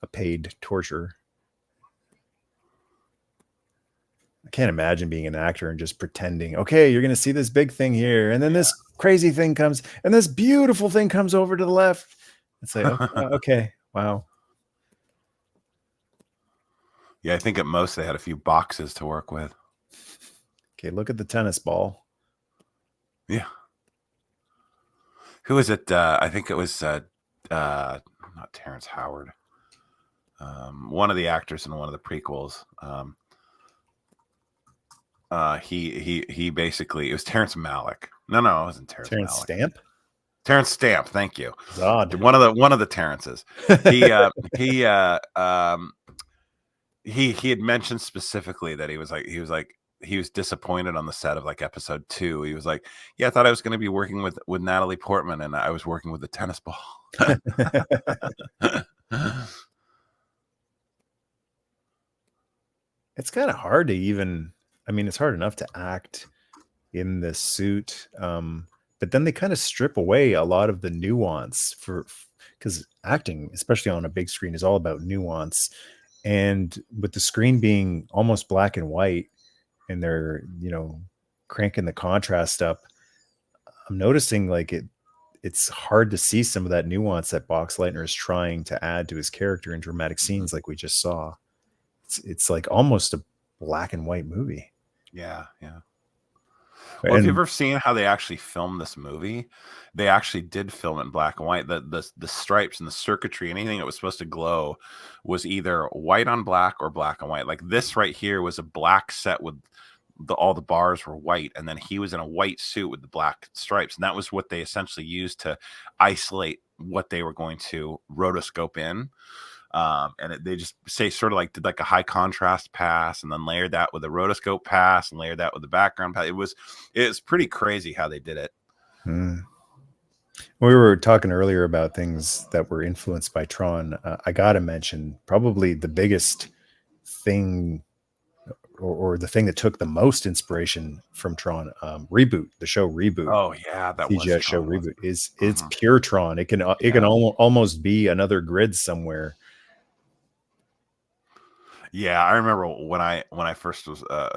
a paid torture. I can't imagine being an actor and just pretending, okay, you're going to see this big thing here. And then this crazy thing comes and this beautiful thing comes over to the left. It's like, okay, wow. Yeah, I think at most they had a few boxes to work with. Okay, look at the tennis ball. Yeah. Who was it? I think it was not Terrence Howard. One of the actors in one of the prequels. He basically, it was Terrence Malick. No, it wasn't Terrence Terrence Malick. Stamp? Terrence Stamp, thank you. Zod. One of the Terrences. He had mentioned specifically that he was disappointed on the set of like episode 2. He was like, yeah, I thought I was going to be working with Natalie Portman, and I was working with a tennis ball. It's kind of hard to even, I mean, it's hard enough to act in this suit. But then they kind of strip away a lot of the nuance because acting, especially on a big screen, is all about nuance. And with the screen being almost black and white, and they're, cranking the contrast up, I'm noticing like it's hard to see some of that nuance that Boxleitner is trying to add to his character in dramatic scenes like we just saw. It's like almost a black and white movie. Yeah. Well, if you've ever seen how they actually filmed this movie, they actually did film it in black and white. The stripes and the circuitry, anything that was supposed to glow, was either white on black or black and white. Like this right here was a black set with all the bars were white, and then he was in a white suit with the black stripes, and that was what they essentially used to isolate what they were going to rotoscope in. They just sort of like did like a high contrast pass, and then layered that with a rotoscope pass, and layered that with the background pass. It was pretty crazy how they did it. We were talking earlier about things that were influenced by Tron. I gotta mention probably the biggest thing, or the thing that took the most inspiration from Tron, Reboot, the show Reboot. Oh yeah, that CGI was show Reboot. It's pure Tron. It can almost be another grid somewhere. Yeah, I remember when I first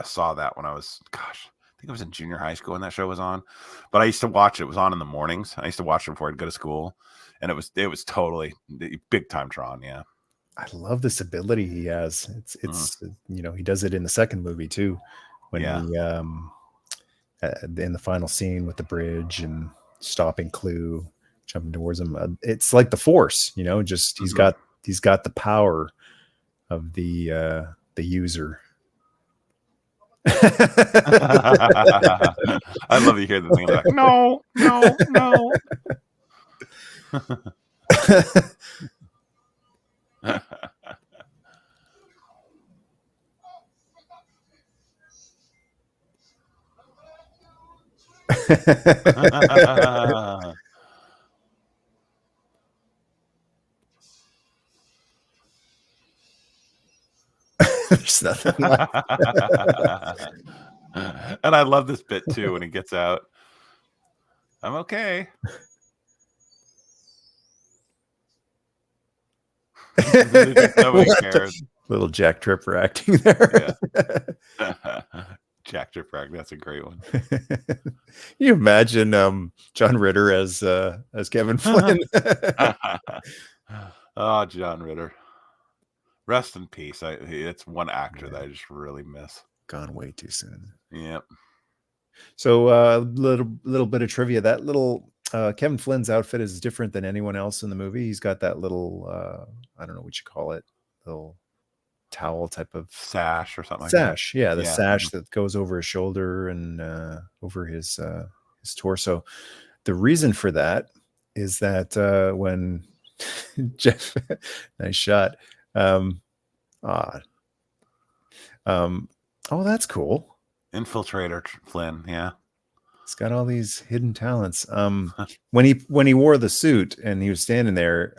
saw that when I was, I think I was in junior high school when that show was on. But I used to watch it. It was on in the mornings. I used to watch it before I'd go to school, and it was totally big time Tron. Yeah, I love this ability he has. It's he does it in the second movie too, when he in the final scene with the bridge and stopping Clue, jumping towards him. It's like the Force, just he's got the power of the user. I love you hear the thing like no. There's nothing left. And I love this bit too when he gets out. I'm okay. Nobody cares. Little Jack Tripper acting there. Yeah. Jack Tripper acting. That's a great one. You imagine John Ritter as Kevin Flynn. Oh, John Ritter. Rest in peace. It's one actor that I just really miss. Gone way too soon. Yep. So a little bit of trivia. That little Kevin Flynn's outfit is different than anyone else in the movie. He's got that little I don't know what you call it, little towel type of sash or something. Sash, like that. Sash that goes over his shoulder and over his torso. The reason for that is that when Jeff, nice shot. Oh, that's cool. Infiltrator Flynn, yeah. He's got all these hidden talents. When he wore the suit and he was standing there,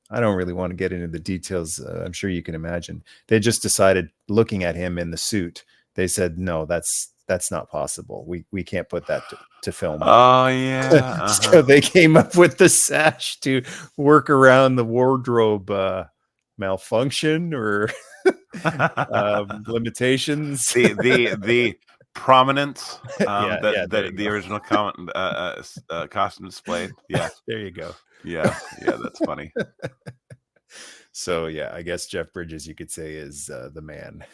I don't really want to get into the details. I'm sure you can imagine. They just decided, looking at him in the suit, they said, no, that's not possible. We can't put that to film. Oh yeah. So they came up with the sash to work around the wardrobe malfunction or limitations. The prominence that the original costume displayed. Yeah, there you go. Yeah, that's funny. So yeah, I guess Jeff Bridges, you could say, is the man.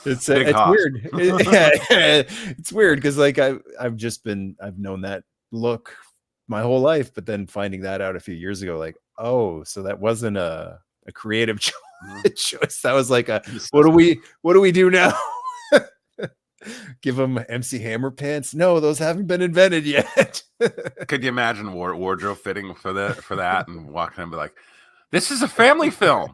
It's weird. It's weird because like I've known that look my whole life, but then finding that out a few years ago, like, oh, so that wasn't a creative choice. That was like what do we do now? Give them MC Hammer pants. No, those haven't been invented yet. Could you imagine wardrobe fitting for that and walking in and be like, this is a family film.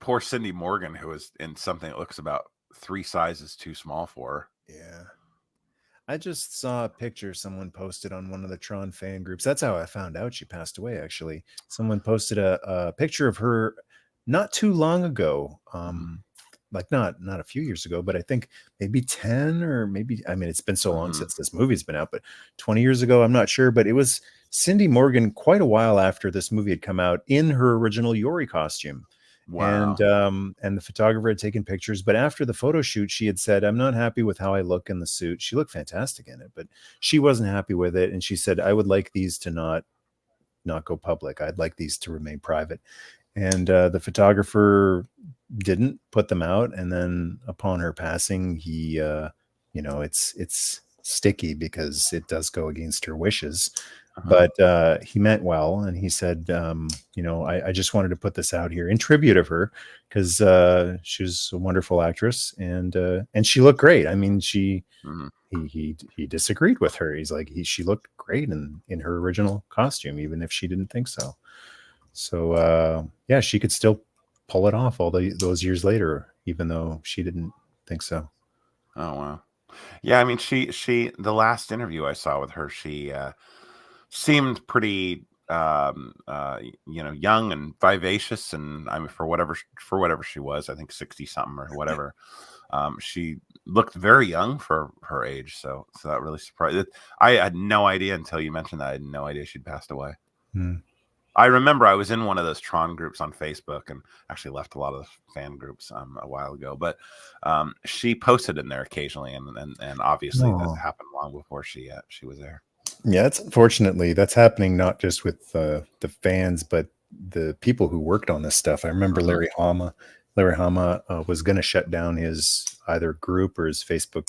Poor Cindy Morgan, who was in something that looks about 3 sizes too small for her. Yeah. I just saw a picture someone posted on one of the Tron fan groups. That's how I found out she passed away, actually. Someone posted a picture of her not too long ago. Like not a few years ago, but I think maybe 10 or maybe, I mean, it's been so long since this movie's been out, but 20 years ago, I'm not sure. But it was Cindy Morgan quite a while after this movie had come out in her original Yori costume. Wow. And the photographer had taken pictures, but after the photo shoot, she had said, "I'm not happy with how I look in the suit." She looked fantastic in it, but she wasn't happy with it. And she said, "I would like these to not go public. I'd like these to remain private." And the photographer didn't put them out. And then upon her passing, he, it's sticky because it does go against her wishes. But he meant well, and he said, I just wanted to put this out here in tribute of her because she was a wonderful actress, and she looked great. I mean, he disagreed with her. He's like, she looked great in her original costume, even if she didn't think so. So yeah, she could still pull it off all those years later, even though she didn't think so. Oh wow. Yeah, I mean, she the last interview I saw with her, she seemed pretty young and vivacious, and I mean, for whatever she was, I think 60 something or whatever. She looked very young for her age, so that really surprised. I had no idea until you mentioned that. I had no idea she'd passed away. I remember I was in one of those Tron groups on Facebook, and actually left a lot of fan groups a while ago, but she posted in there occasionally, and obviously that happened long before she was there. Yeah, it's unfortunately that's happening not just with the fans, but the people who worked on this stuff. I remember Larry Hama was going to shut down his either group or his Facebook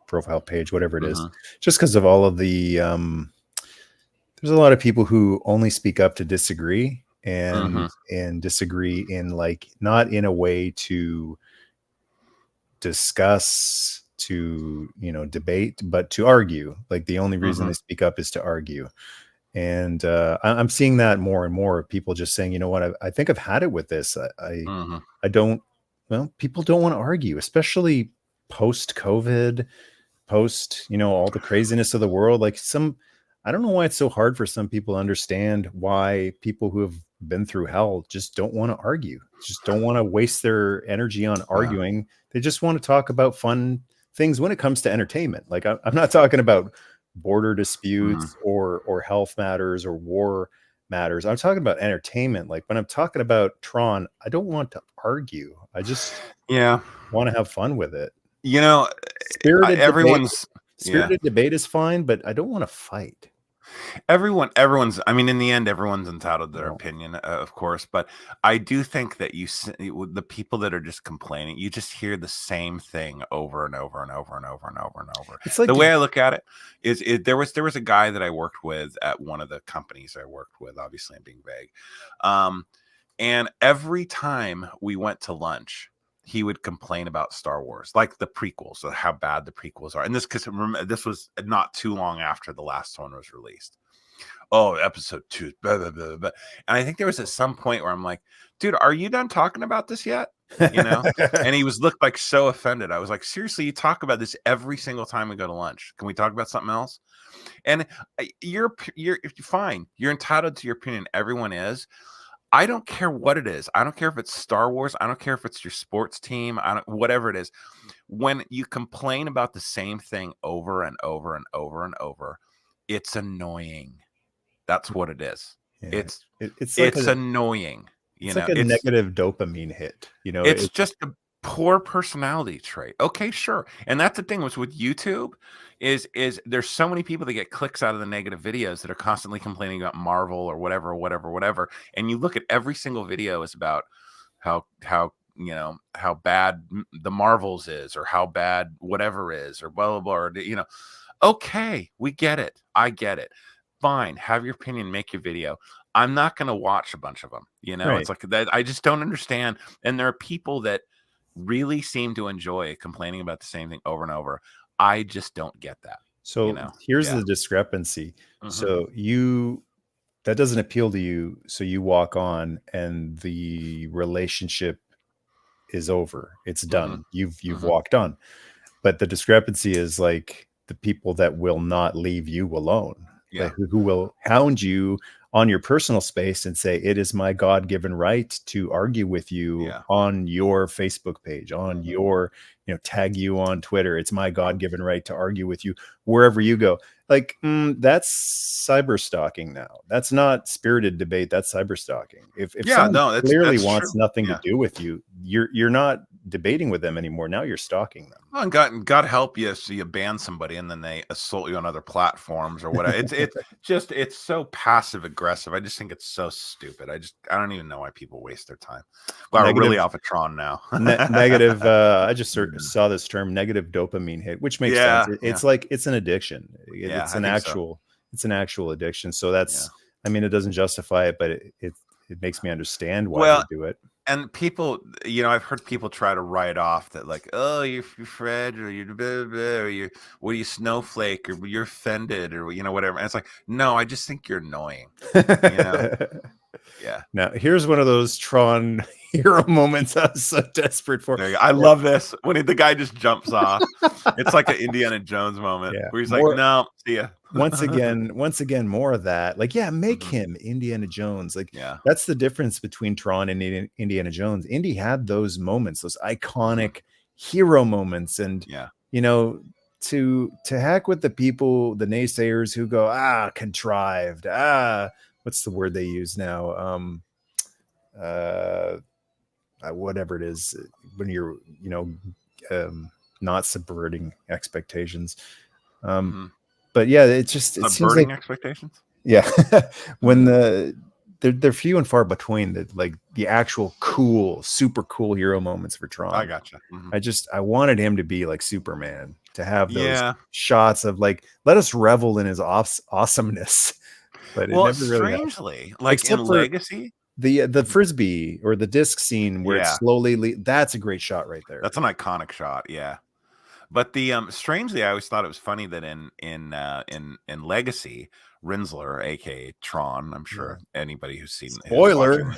profile page, whatever it is, just because of all of the. There's a lot of people who only speak up to disagree and disagree in like not in a way to discuss, to debate, but to argue. Like the only reason they speak up is to argue. And I'm seeing that more and more, people just saying, you know what, I think I've had it with this. I don't, well, people don't want to argue, especially post COVID, post all the craziness of the world. Like I don't know why it's so hard for some people to understand why people who have been through hell just don't want to argue, just don't want to waste their energy on arguing. They just want to talk about fun things when it comes to entertainment. Like I'm not talking about border disputes or health matters or war matters. I'm talking about entertainment. Like when I'm talking about Tron, I don't want to argue. I just want to have fun with it. Spirited debate is fine, but I don't want to fight. Everyone's, I mean, in the end, everyone's entitled to their opinion, of course, but I do think that the people that are just complaining, you just hear the same thing over and over and over and over and over and over. It's like the way I look at it is there was a guy that I worked with at one of the companies I worked with. Obviously, I'm being vague. And every time we went to lunch, he would complain about Star Wars, like the prequels, or how bad the prequels are. And this was not too long after the last one was released. Oh, episode 2, blah, blah, blah, blah. And I think there was at some point where I'm like, dude, are you done talking about this yet? And he looked like so offended. I was like, seriously, you talk about this every single time we go to lunch. Can we talk about something else? And you're fine. You're entitled to your opinion. Everyone is. I don't care what it is. I don't care if it's Star Wars. I don't care if it's your sports team. Whatever it is. When you complain about the same thing over and over and over and over, it's annoying. That's what it is. Yeah. It's annoying. It's like a negative dopamine hit. It's just a poor personality trait. Okay, sure. And that's the thing with YouTube is there's so many people that get clicks out of the negative videos that are constantly complaining about Marvel or whatever. And you look at every single video is about how bad the Marvels is, or how bad whatever is, or blah, blah, blah, or, okay, we get it. I get it. fine, have your opinion, make your video. I'm not going to watch a bunch of them. You know, Right. it's like that. I just don't understand. And there are people that really seem to enjoy complaining about the same thing over and over. I just don't get that. So You know? here's Yeah. the discrepancy. Mhm. So that doesn't appeal to you. So you walk on and the relationship is over. It's done. You've Mhm. walked on. But the discrepancy is like the people that will not leave you alone, Yeah. like who will hound you on your personal space and say, it is my God-given right to argue with you Yeah. on your Facebook page, on Mhm. your, tag you on Twitter. It's my God-given right to argue with you wherever you go. Like, that's cyber stalking now. That's not spirited debate. That's cyber stalking. If Yeah, someone no, clearly that's wants true. nothing Yeah. to do with you, you're not debating with them anymore. Now you're stalking them. Well, and God help you, so you ban somebody and then they assault you on other platforms or whatever. It's so passive aggressive. I just think it's so stupid. I don't even know why people waste their time. Well, we're really Negative off of Tron now. negative I just saw this term, negative dopamine hit, which makes sense. Yeah, It's like it's an addiction. yeah, It's I an think so. actual addiction. So Yeah. I mean, it doesn't justify it, but it makes me understand why Well, they do it. and people, I've heard people try to write off that, like, oh, you're Fred, or you're blah, blah, or you, what are you, snowflake, or you're offended, or whatever. And it's like, no, I just think you're annoying. Yeah. Now, here's one of those Tron hero moments I was so desperate for. There you go. I love this when the guy just jumps off. It's like an Indiana Jones moment where he's like, no, see ya. once again, more of that. Like, yeah, make him Indiana Jones. Like, that's the difference between Tron and Indiana Jones. Indy had those moments, those iconic hero moments, and to heck with the people, the naysayers who go, contrived, what's the word they use now? Whatever it is, when you're not subverting expectations. But yeah, it seems like expectations. Yeah. When they're few and far between, that like the actual cool, super cool hero moments for Tron. I gotcha. I wanted him to be like Superman, to have those shots of like, let us revel in his awesomeness. But it never really happened. Strangely, like except in Legacy, the frisbee or the disc scene where it slowly that's a great shot right there. That's an iconic shot. Yeah. But the strangely, I always thought it was funny that in Legacy, Rinsler, aka Tron, I'm sure anybody who's seen spoiler,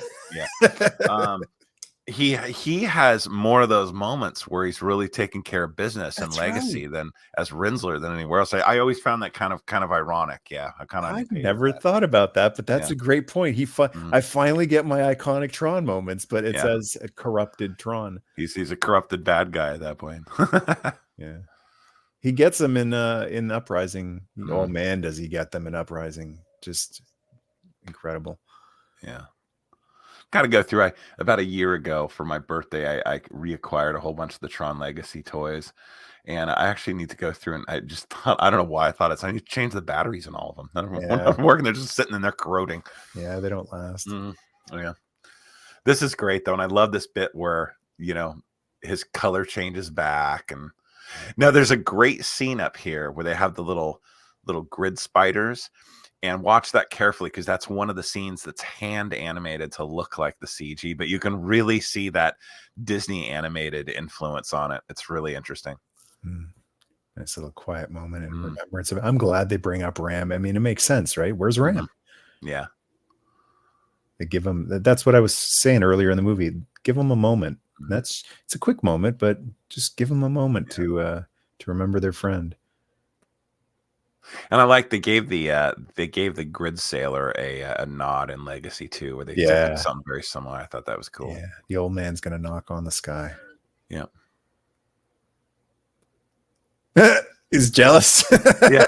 he has more of those moments where he's really taking care of business in Legacy than as Rinsler than anywhere else. I always found that kind of ironic. Yeah, I've never thought about that, but that's a great point. I finally get my iconic Tron moments, but it's as a corrupted Tron. He's a corrupted bad guy at that point. Yeah, he gets them in Uprising. Oh man, does he get them in Uprising? Just incredible. Yeah. Got to go through. About a year ago for my birthday, I reacquired a whole bunch of the Tron Legacy toys, and I actually need to go through. And I just thought, I don't know why I thought I need to change the batteries in all of them. None of them working. They're just sitting in there corroding. Yeah, they don't last. Oh yeah, this is great though, and I love this bit where his color changes back, and now there's a great scene up here where they have the little grid spiders. And watch that carefully, because that's one of the scenes that's hand animated to look like the CG, but you can really see that Disney animated influence on it. It's really interesting. Nice little quiet moment in remembrance of it. I'm glad they bring up Ram. I mean, it makes sense, right? Where's Ram? Yeah. They give him, that's what I was saying earlier in the movie. Give him a moment. It's a quick moment, but just give him a moment to remember their friend. And I like they gave the grid sailor a nod in Legacy too, where they did something very similar. I thought that was cool. Yeah, the old man's gonna knock on the sky. Yeah, he's jealous. Yeah.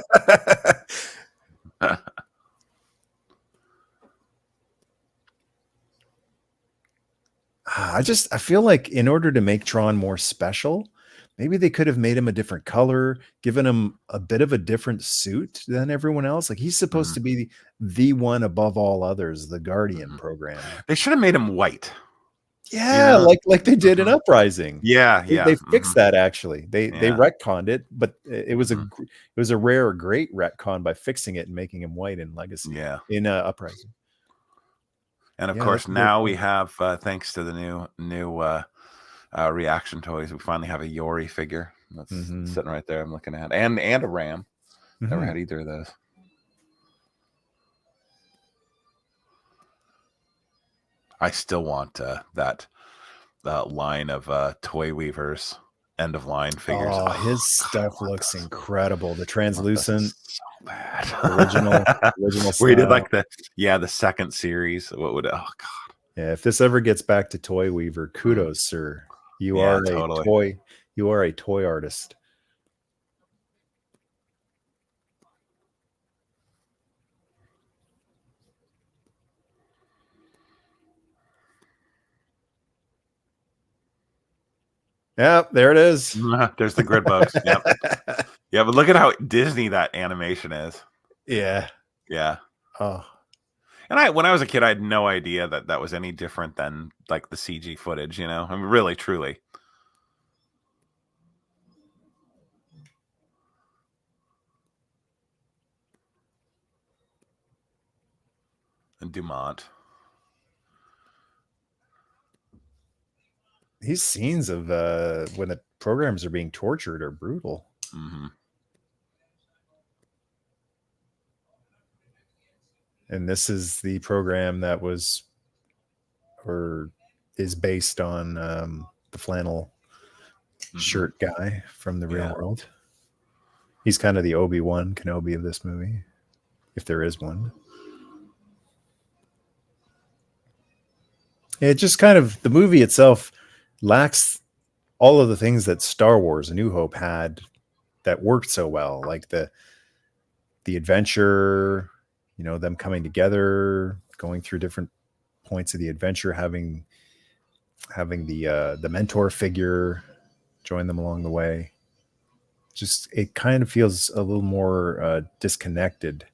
I feel like in order to make Tron more special, maybe they could have made him a different color, given him a bit of a different suit than everyone else. Like, he's supposed to be the one above all others, the Guardian program. They should have made him white. Yeah, like they did in Mhm. Uprising. Yeah, They yeah. fixed that actually. They Yeah. retconned it, but it was Mhm. a rare, great retcon by fixing it and making him white in Legacy Yeah. in Uprising. And of Yeah, course, that's a great now we point. have, thanks to the new reaction toys, we finally have a Yori figure that's Hmm. sitting right there. I'm looking at, and a Ram. Never Hmm. had either of those. I still want that line of Toy Weavers end of line figures. Oh, Oh his God, I stuff want looks those. incredible. The I want those translucent so bad. original Where he did style. like the second series. What would, oh God. Yeah, if this ever gets back to Toy Weaver, Mm. kudos, sir. You Yeah, are a totally. toy. You are a toy artist. Yeah, there it is. There's the grid bugs. Yep. Yeah, but look at how Disney that animation is. Yeah. Yeah. Oh, And when I was a kid, I had no idea that that was any different than like the CG footage, you know? I mean, really, truly. And Dumont. these scenes of when the programs are being tortured are brutal. Hmm. And this is the program that was or is based on the flannel Hmm. shirt guy from the real Yeah. world. He's kind of the Obi-Wan Kenobi of this movie, if there is one. It just kind of, the movie itself lacks all of the things that Star Wars: A New Hope had that worked so well, like the adventure, them coming together, going through different points of the adventure, having the mentor figure join them along the way. Just it kind of feels a little more disconnected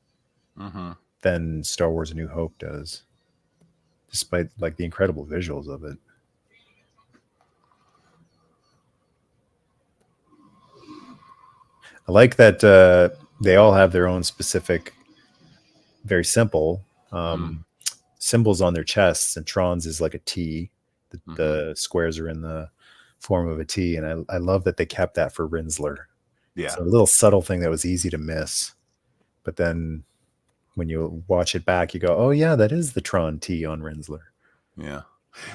Hmm. than Star Wars: A New Hope does, despite like the incredible visuals of it. I like that they all have their own specific, very simple Hmm. symbols on their chests, and Tron's is like a T. Hmm. The squares are in the form of a T, and I love that they kept that for Rinsler. It's Yeah. a little subtle thing that was easy to miss, but then when you watch it back, you go, "Oh yeah, that is the Tron T on Rinsler." Yeah.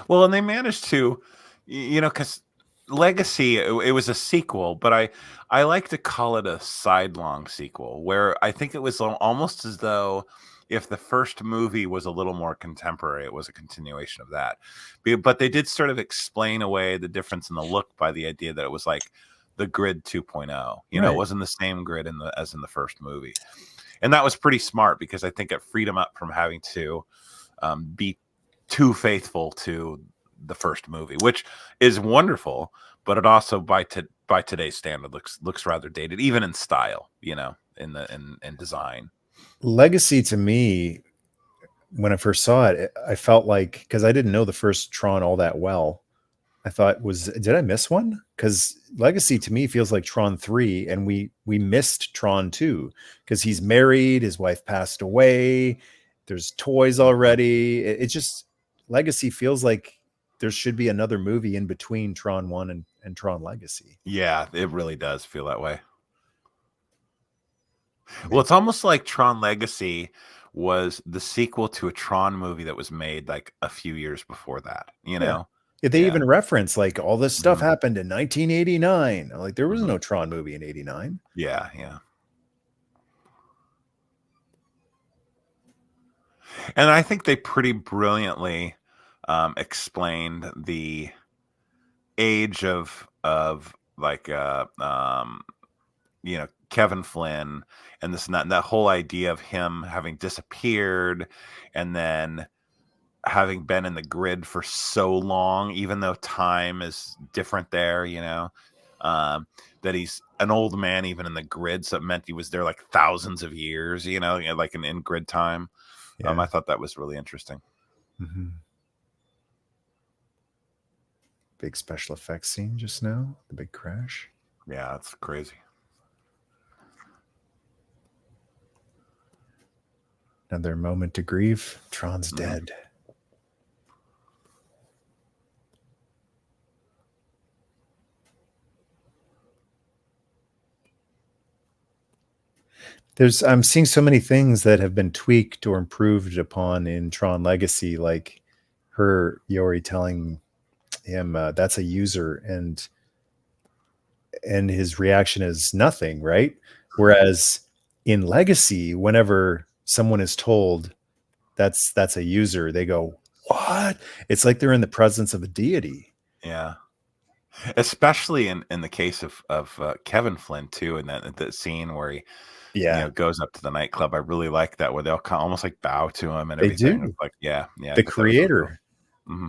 Well, and they managed to, because Legacy, it was a sequel, but I like to call it a sidelong sequel, where I think it was almost as though if the first movie was a little more contemporary, it was a continuation of that. But they did sort of explain away the difference in the look by the idea that it was like the Grid 2.0. It Right. wasn't the same grid as in the first movie, and that was pretty smart because I think it freed them up from having to be too faithful to the first movie, which is wonderful, but it also by today's standard looks rather dated, even in style, in design. Legacy to me, when I first saw it, I felt like, because I didn't know the first Tron all that well, I thought, did I miss one? Because Legacy to me feels like Tron 3, and we missed Tron 2 because he's married, his wife passed away, there's toys Mhm. already. It just, Legacy feels like there should be another movie in between Tron 1 and Tron Legacy. Yeah, it really does feel that way. Well, Maybe. it's almost like Tron Legacy was the sequel to a Tron movie that was made like a few years before that, Yeah. Yeah, they Yeah. even reference like all this stuff Hmm. happened in 1989. Like there was Hmm. no Tron movie in 89. Yeah, yeah. And I think they pretty brilliantly explained the age of like Kevin Flynn and this and that, and that whole idea of him having disappeared and then having been in the grid for so long, even though time is different there, um, that he's an old man even in the grid, so it meant he was there like thousands of years, like in grid time. Yeah. I thought that was really interesting. Mhm. Big special effects scene just now. The big crash. Yeah, it's crazy. Another moment to grieve. Tron's dead. I'm seeing so many things that have been tweaked or improved upon in Tron Legacy, like Yori telling him that's a user, and his reaction is nothing, right? Whereas in Legacy, whenever someone is told that's a user, they go, what? It's like they're in the presence of a deity. Yeah. Especially in the case of Kevin Flynn too, and that scene where he goes up to the nightclub. I really like that, where they'll kind of almost like bow to him and They everything. do. It's like, yeah, The creator. Mm-hmm.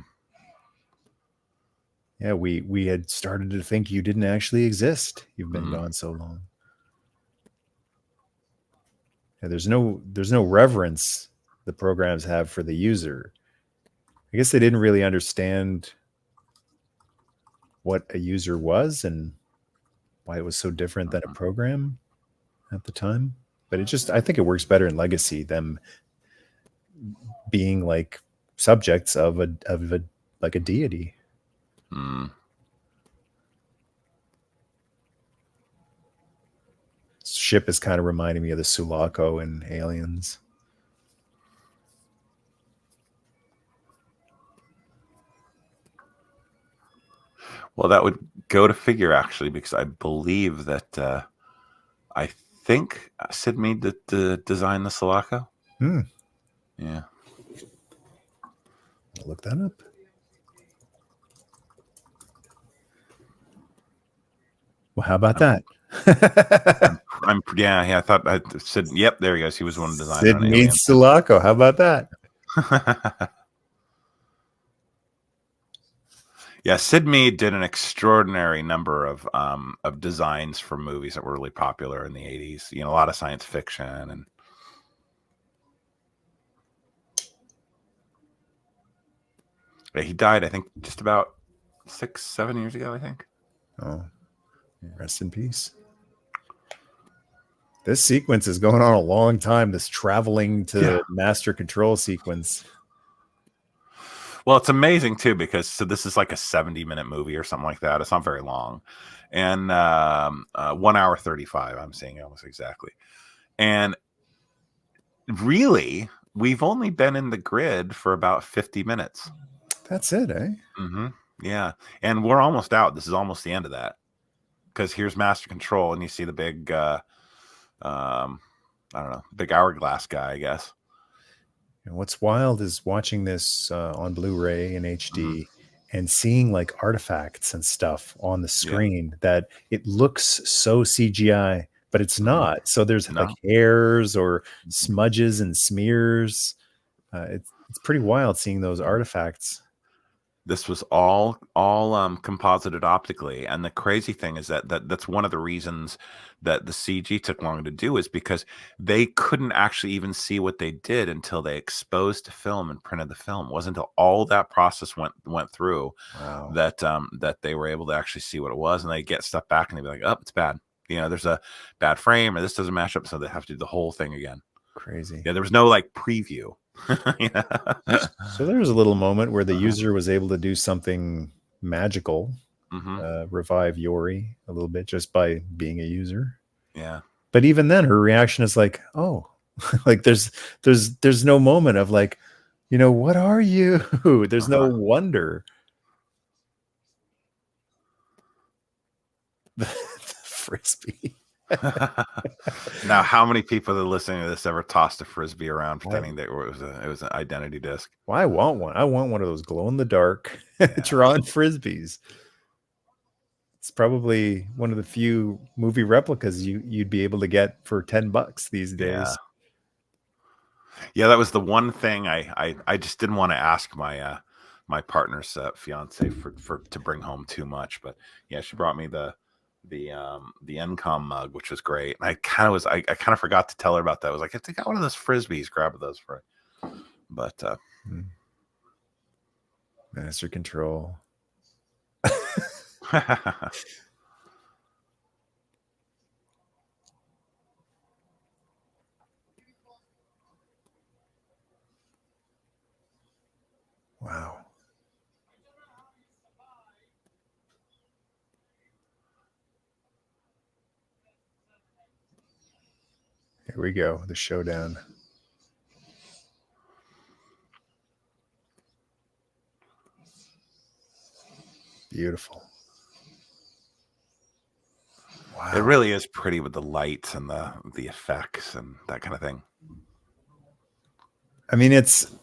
Yeah, we had started to think you didn't actually exist. You've been gone so long. Yeah, there's no reverence the programs have for the user. I guess they didn't really understand what a user was and why it was so different than a program at the time. But I think it works better in Legacy, them being like subjects of a like a deity. Ship is kind of reminding me of the Sulaco in Aliens. Well, that would go to figure, actually, because I believe that I think Sid Mead designed the Sulaco. Yeah. I'll look that up. Well, how about that? Yeah. I thought I said, yep, there he goes. He was one of the designers. Sid Mead Sulaco. How about that? Yeah, Sid Mead did an extraordinary number of designs for movies that were really popular in the 80s. A lot of science fiction, and he died, I think, just about 6-7 years ago, I think. Oh, rest in peace. This sequence is going on a long time, this traveling to master control sequence. Well, it's amazing too, because this is like a 70-minute movie or something like that. It's not very long, and 1 hour 35. I'm seeing almost exactly. And really, we've only been in the grid for about 50 minutes. That's it, eh? Mm-hmm. Yeah, and we're almost out. This is almost the end of that, because here's master control, and you see the big, I don't know, big hourglass guy, I guess. And what's wild is watching this on Blu-ray in HD and seeing like artifacts and stuff on the screen that it looks so CGI, but it's not. So there's like hairs or smudges and smears. It's pretty wild seeing those artifacts. This was all composited optically, and the crazy thing is that's one of the reasons that the CG took long to do, is because they couldn't actually even see what they did until they exposed the film and printed the film. It wasn't until all that process went through that they were able to actually see what it was, and they get stuff back and they'd be like, "Oh, it's bad. There's a bad frame, or this doesn't match up," so they have to do the whole thing again. Crazy. Yeah, there was no like preview. So there was a little moment where the user was able to do something magical, revive Yori a little bit just by being a user. Yeah. But even then her reaction is like, oh, like there's no moment of like, what are you? There's no wonder. The frisbee. Now, how many people that are listening to this ever tossed a frisbee around pretending that it was an identity disc? Well, I want one. I want one of those glow in the dark Tron frisbees. It's probably one of the few movie replicas you'd be able to get for $10 these days. Yeah, that was the one thing I just didn't want to ask my my partner's fiance for to bring home too much, but yeah, she brought me the NCOM mug, which was great. And I kind of forgot to tell her about that. I was like, I got one of those frisbees, grab those for it. But master control. Wow. Here we go. The showdown. Beautiful. Wow. It really is pretty with the lights and the effects and that kind of thing. I mean, it's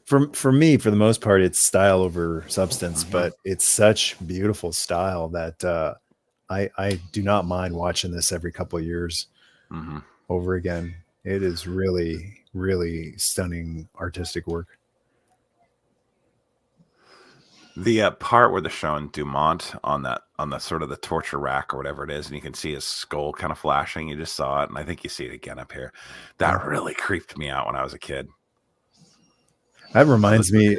for me, for the most part, it's style over substance, but it's such beautiful style that I do not mind watching this every couple of years over again. It is really, really stunning artistic work. The part where they're showing Dumont on the sort of the torture rack or whatever it is, and you can see his skull kind of flashing. You just saw it, and I think you see it again up here. That really creeped me out when I was a kid. That reminds me,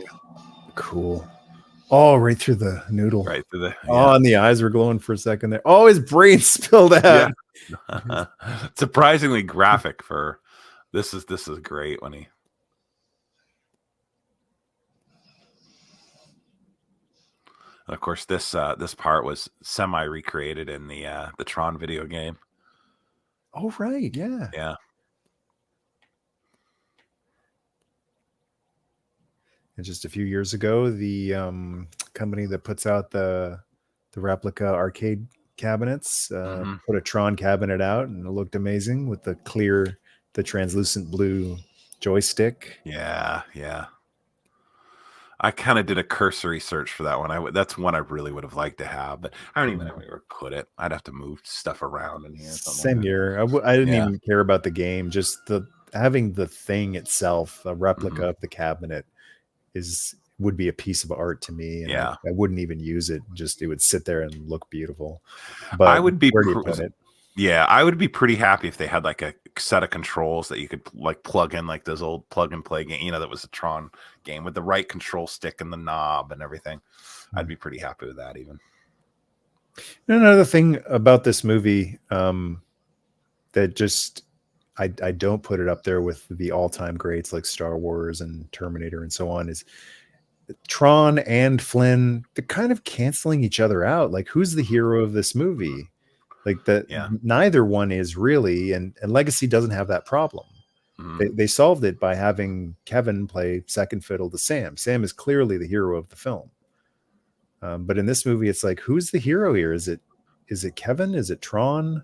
cool. Oh, right through the noodle. Right through the. Oh, and the eyes were glowing for a second there. Oh, his brain spilled out. Yeah. Surprisingly graphic for this is great when he. And of course, this part was semi recreated in the Tron video game. Oh, right, yeah. Yeah. And just a few years ago, the company that puts out the replica arcade cabinets put a Tron cabinet out, and it looked amazing with the translucent blue joystick. Yeah, yeah. I kind of did a cursory search for that one. That's one I really would have liked to have, but I don't even know where to put it. I'd have to move stuff around in here. Same here. I didn't even care about the game. Just having the thing itself, a replica of the cabinet, would be a piece of art to me. And I wouldn't even use it. Just it would sit there and look beautiful. But I would be where do you put it? Yeah, I would be pretty happy if they had like a set of controls that you could like plug in, like those old plug and play game, that was a Tron game with the right control stick and the knob and everything. I'd be pretty happy with that even. Another thing about this movie that just I don't put it up there with the all-time greats like Star Wars and Terminator and so on is Tron and Flynn, they're kind of canceling each other out. Like, who's the hero of this movie? Like neither one is really, and Legacy doesn't have that problem. They solved it by having Kevin play second fiddle to Sam. Sam is clearly the hero of the film. But in this movie, it's like, who's the hero here? Is it Kevin? Is it Tron?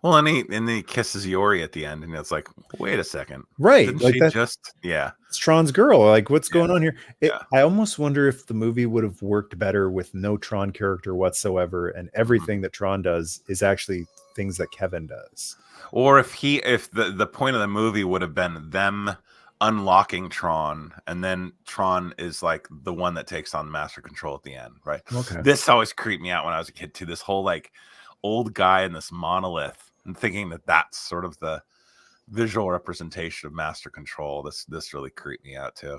Well, and he kisses Yori at the end, and it's like, wait a second, right? Didn't like she that, it's Tron's girl. Like, what's going on here? I almost wonder if the movie would have worked better with no Tron character whatsoever, and everything that Tron does is actually things that Kevin does. Or if the point of the movie would have been them unlocking Tron, and then Tron is like the one that takes on master control at the end, right? Okay. This always creeped me out when I was a kid too. This whole like old guy in this monolith, and thinking that that's sort of the visual representation of master control. This really creeped me out too.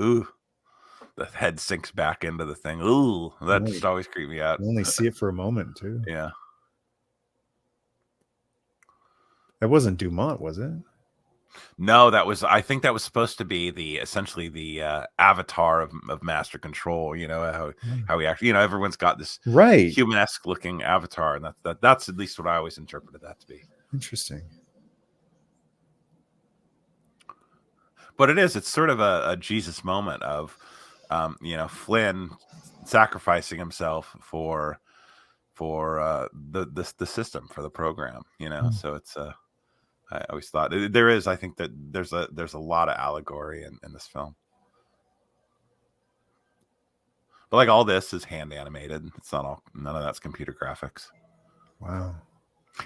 Ooh, the head sinks back into the thing. Ooh, that just always creeped me out. You only see it for a moment too. Yeah. That wasn't Dumont, was it? No, I think that was supposed to be essentially the avatar of master control. How he actually, everyone's got this human-esque looking avatar, and that's at least what I always interpreted that to be. Interesting. But it's sort of a Jesus moment of, Flynn sacrificing himself for the system, for the program. So it's I always thought there is. I think that there's a lot of allegory in this film. But like all this is hand animated. It's none of that's computer graphics. Wow.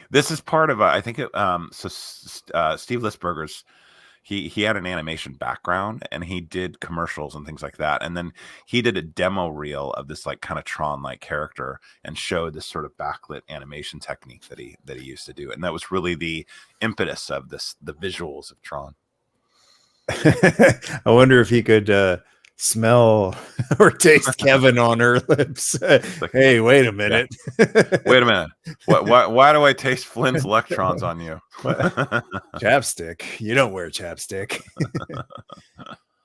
This is part of I think it. Steve Lisberger's. He had an animation background, and he did commercials and things like that. And then he did a demo reel of this like kind of Tron-like character and showed this sort of backlit animation technique that he used to do. And that was really the impetus of the visuals of Tron. I wonder if he could smell or taste Kevin on her lips. Like, Hey, wait a minute. wait a minute. Why do I taste Flynn's electrons on you? Chapstick. You don't wear chapstick.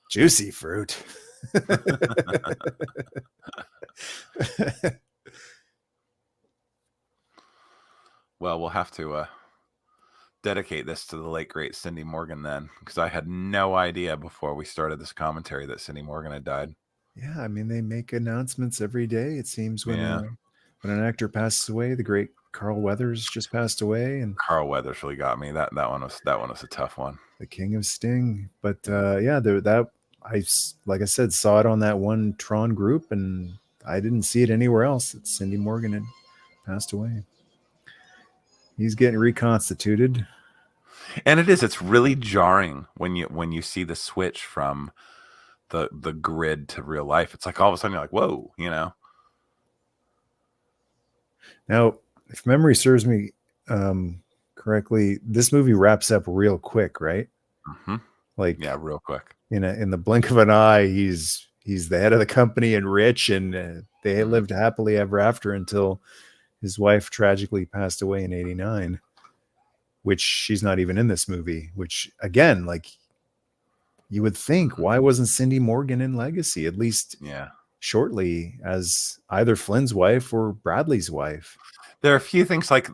Juicy fruit. Well, we'll have to dedicate this to the late great Cindy Morgan then, because I had no idea before we started this commentary that Cindy Morgan had died. Yeah, I mean, they make announcements every day. It seems when an actor passes away. The great Carl Weathers just passed away, and Carl Weathers really got me. That one was a tough one. The King of Sting. But like I said, saw it on that one Tron group, and I didn't see it anywhere else. That Cindy Morgan had passed away. He's getting reconstituted. And it's really jarring when you see the switch from the grid to real life. It's like all of a sudden you're like, whoa, Now, if memory serves me correctly, this movie wraps up real quick, right? Mm-hmm. Like, yeah, real quick. In the blink of an eye, he's the head of the company and rich, and they lived happily ever after until his wife tragically passed away in '89, which she's not even in this movie. Which again, like, you would think, why wasn't Cindy Morgan in Legacy at least shortly as either Flynn's wife or Bradley's wife? There are a few things like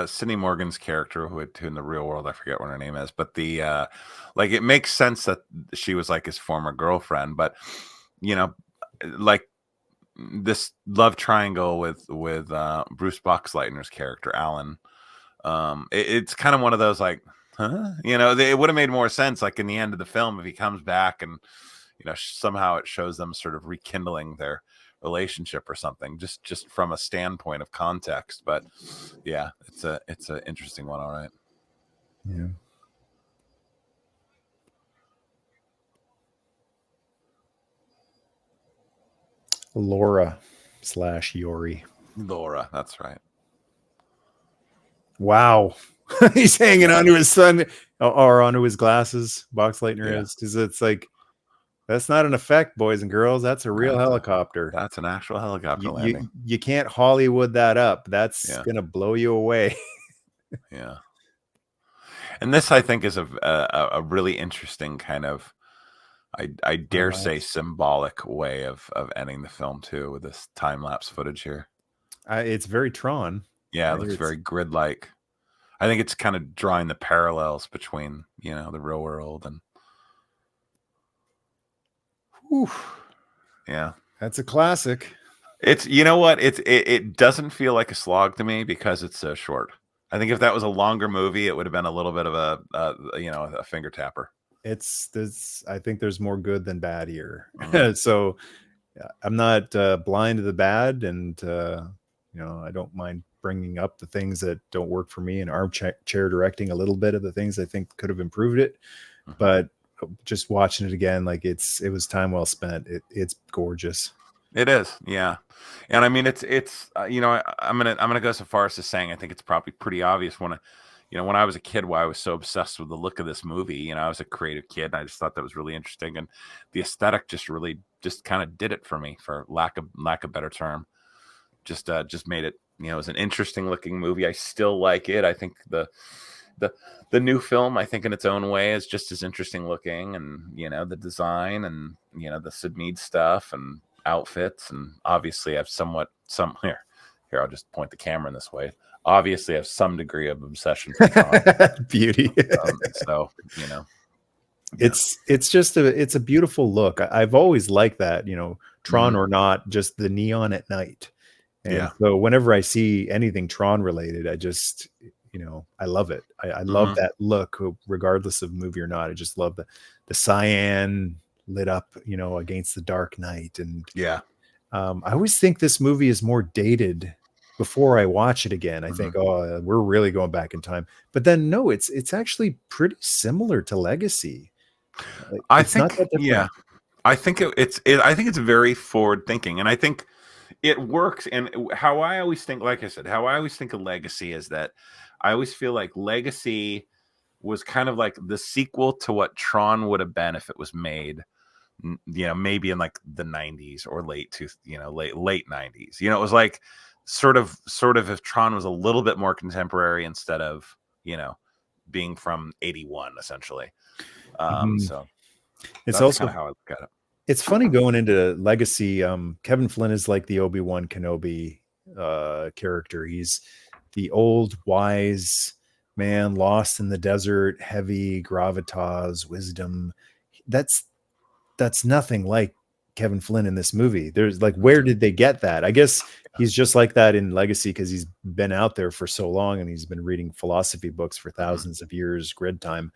Cindy Morgan's character, who in the real world I forget what her name is, but the it makes sense that she was like his former girlfriend, but like this love triangle with Bruce Boxleitner's character Alan, it's kind of one of those like, huh? It would have made more sense like in the end of the film if he comes back and somehow it shows them sort of rekindling their relationship or something, just from a standpoint of context. But yeah, it's an interesting one. All right. Yeah. Laura / Yori. Laura, that's right. Wow. He's hanging onto his son or onto his glasses. Boxleitner is, because it's like, that's not an effect, boys and girls. That's a real helicopter. That's an actual helicopter landing. You can't Hollywood that up. That's gonna blow you away. Yeah. And this, I think, is a really interesting kind of, I dare say, symbolic way of ending the film too, with this time-lapse footage here. It's very Tron. Yeah, it looks very grid-like. I think it's kind of drawing the parallels between the real world and. Whew. Yeah, that's a classic. It's it doesn't feel like a slog to me because it's so short. I think if that was a longer movie, it would have been a little bit of a finger tapper. I think there's more good than bad here. So I'm not blind to the bad, and I don't mind bringing up the things that don't work for me and armchair directing a little bit of the things I think could have improved it. But just watching it again, like it was time well spent. It's gorgeous. It is, yeah. And I mean, it's I'm gonna go so far as to saying I think it's probably pretty obvious when I was a kid why I was so obsessed with the look of this movie. I was a creative kid and I just thought that was really interesting, and the aesthetic just kind of did it for me, for lack of better term. Just made it, it was an interesting looking movie. I still like it. I think the new film, I think in its own way, is just as interesting looking, and the design and the Sid Mead stuff and outfits, and obviously I've some here I'll just point the camera in this way. Obviously I have some degree of obsession for Tron. Beauty. So it's a beautiful look. I've always liked that, Tron or not, just the neon at night. And so whenever I see anything Tron related, I just I love it. I love that look, regardless of movie or not. I just love the cyan lit up, against the dark night. And I always think this movie is more dated before I watch it again. I think, oh, we're really going back in time. But then no, it's actually pretty similar to Legacy. I think it's very forward thinking, and I think it works. And how I always think, like I said, how I always think of Legacy is that I always feel like Legacy was kind of like the sequel to what Tron would have been if it was made you know, maybe in like the 90s or late 90s. You know, it was like sort of if Tron was a little bit more contemporary instead of, you know, being from 81 essentially. So It's that's kind also of how I look at it. it's funny going into Legacy. Kevin Flynn is like the Obi-Wan Kenobi character. He's the old wise man lost in the desert, heavy gravitas, wisdom. That's nothing like Kevin Flynn in this movie. There's like, where did they get that? I guess he's just like that in Legacy because he's been out there for so long and he's been reading philosophy books for thousands of years, grid time.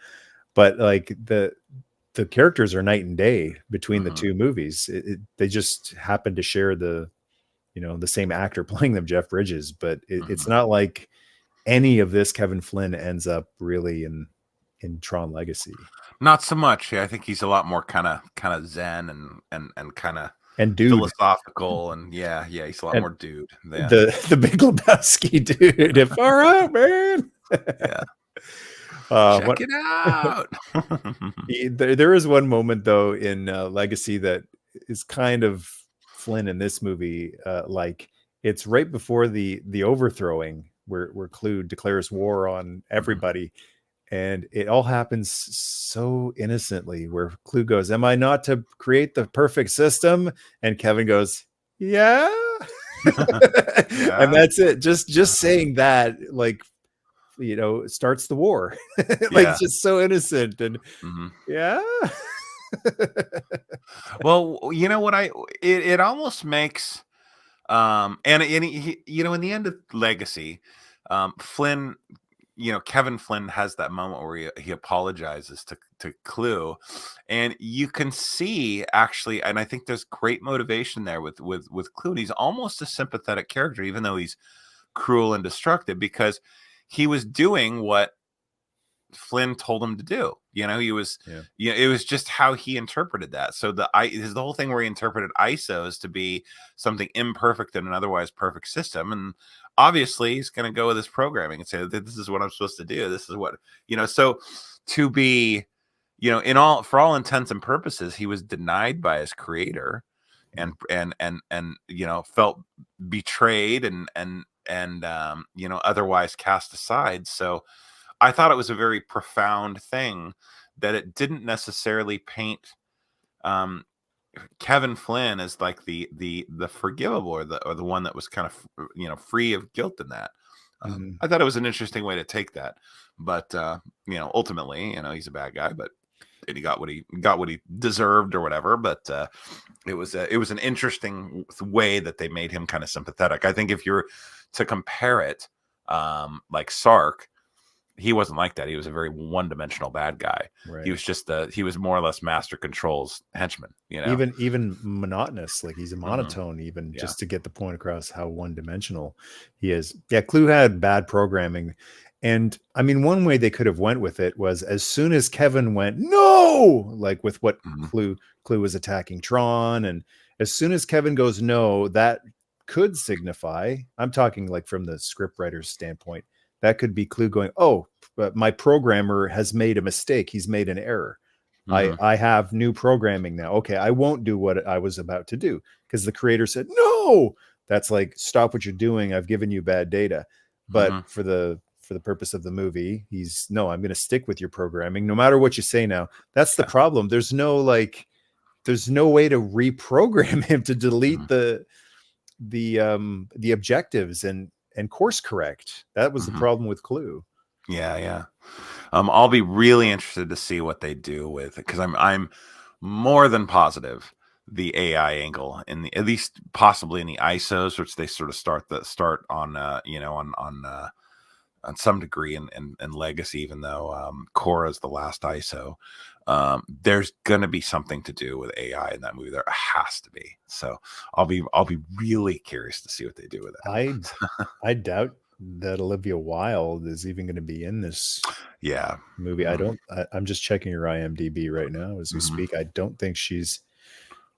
But like the characters are night and day between the two movies. They just happen to share the, you know, the same actor playing them, Jeff Bridges, but it's not like any of this Kevin Flynn ends up really in Tron Legacy. Not so much. Yeah, I think he's a lot more kind of zen and kind of And dude, philosophical, and yeah, he's a lot more dude than the Big Lebowski dude. Far out, man. yeah. Check it out. There is one moment though in Legacy that is kind of Flynn in this movie. Like it's right before the overthrowing where Clue declares war on everybody. And it all happens so innocently where Clue goes, "Am I not to create the perfect system?" And Kevin goes, "Yeah." Yeah. And that's it. Just saying that, like, you know, starts the war. Like, it's just so innocent. And yeah. Well, you know what, it almost makes and he, you know, in the end of Legacy, Flynn, you know, Kevin Flynn has that moment where he apologizes to Clue, and you can see actually, and I think there's great motivation there with Clue. And he's almost a sympathetic character, even though he's cruel and destructive, because he was doing what Flynn told him to do. You know, he was, you know, it was just how he interpreted that. So the whole thing where he interpreted ISOs to be something imperfect in an otherwise perfect system. And obviously he's going to go with his programming and say, this is what I'm supposed to do. This is what, you know, so to be, you know, for all intents and purposes, he was denied by his creator and, you know, felt betrayed and, you know, otherwise cast aside. So I thought it was a very profound thing that it didn't necessarily paint Kevin Flynn as like the forgivable or the one that was kind of, you know, free of guilt in that. I thought it was an interesting way to take that, but you know, ultimately, you know, he's a bad guy, but and he got what he deserved or whatever. But it was an interesting way that they made him kind of sympathetic. I think if you're to compare it, like Sark, he wasn't like that. He was a very one-dimensional bad guy. Right. He was just he was more or less Master Control's henchman, you know, even monotonous. Like he's a monotone, even just to get the point across how one-dimensional he is. Yeah. Clue had bad programming. And I mean, one way they could have went with it was as soon as Kevin went, no, like with what Clue was attacking Tron. And as soon as Kevin goes, no, that could signify, I'm talking like from the scriptwriter's standpoint, that could be Clue going, oh, but my programmer has made a mistake. He's made an error. I have new programming now. Okay, I won't do what I was about to do because the creator said, no, that's like, stop what you're doing. I've given you bad data. But for the purpose of the movie, I'm going to stick with your programming no matter what you say now. That's the problem. There's no way to reprogram him to delete the objectives and course correct. That was the problem with Clue. Yeah. I'll be really interested to see what they do with it, because I'm more than positive the AI angle at least possibly in the ISOs, which they sort of start on you know, on some degree in Legacy, even though Cora's the last ISO. There's gonna be something to do with AI in that movie. There has to be. So I'll be really curious to see what they do with it. I doubt that Olivia Wilde is even going to be in this movie. I'm just checking her IMDb right now as we speak. I don't think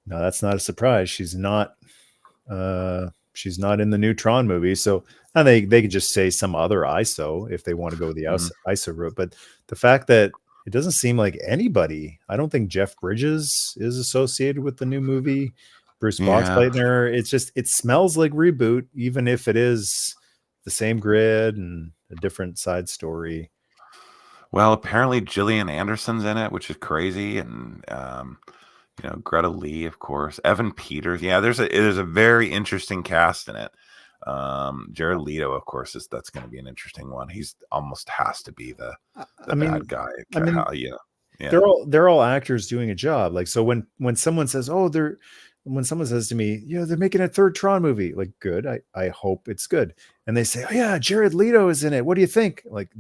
no, that's not a surprise. She's not in the new Tron movie. So and they could just say some other ISO if they want to go the ISO route. But the fact that it doesn't seem like anybody. I don't think Jeff Bridges is associated with the new movie. Bruce Yeah. Boxleitner. It's just, it smells like reboot, even if it is the same grid and a different side story. Well, apparently Gillian Anderson's in it, which is crazy, and Greta Lee, of course, Evan Peters. Yeah, there's a very interesting cast in it. Jared Leto, of course, that's going to be an interesting one. He's almost has to be the I bad mean, guy. I mean, Yeah, yeah. they're all actors doing a job. Like, so when someone says, oh, when someone says to me, they're making a third Tron movie, like, good. I hope it's good. And they say, oh yeah, Jared Leto is in it. What do you think? Like,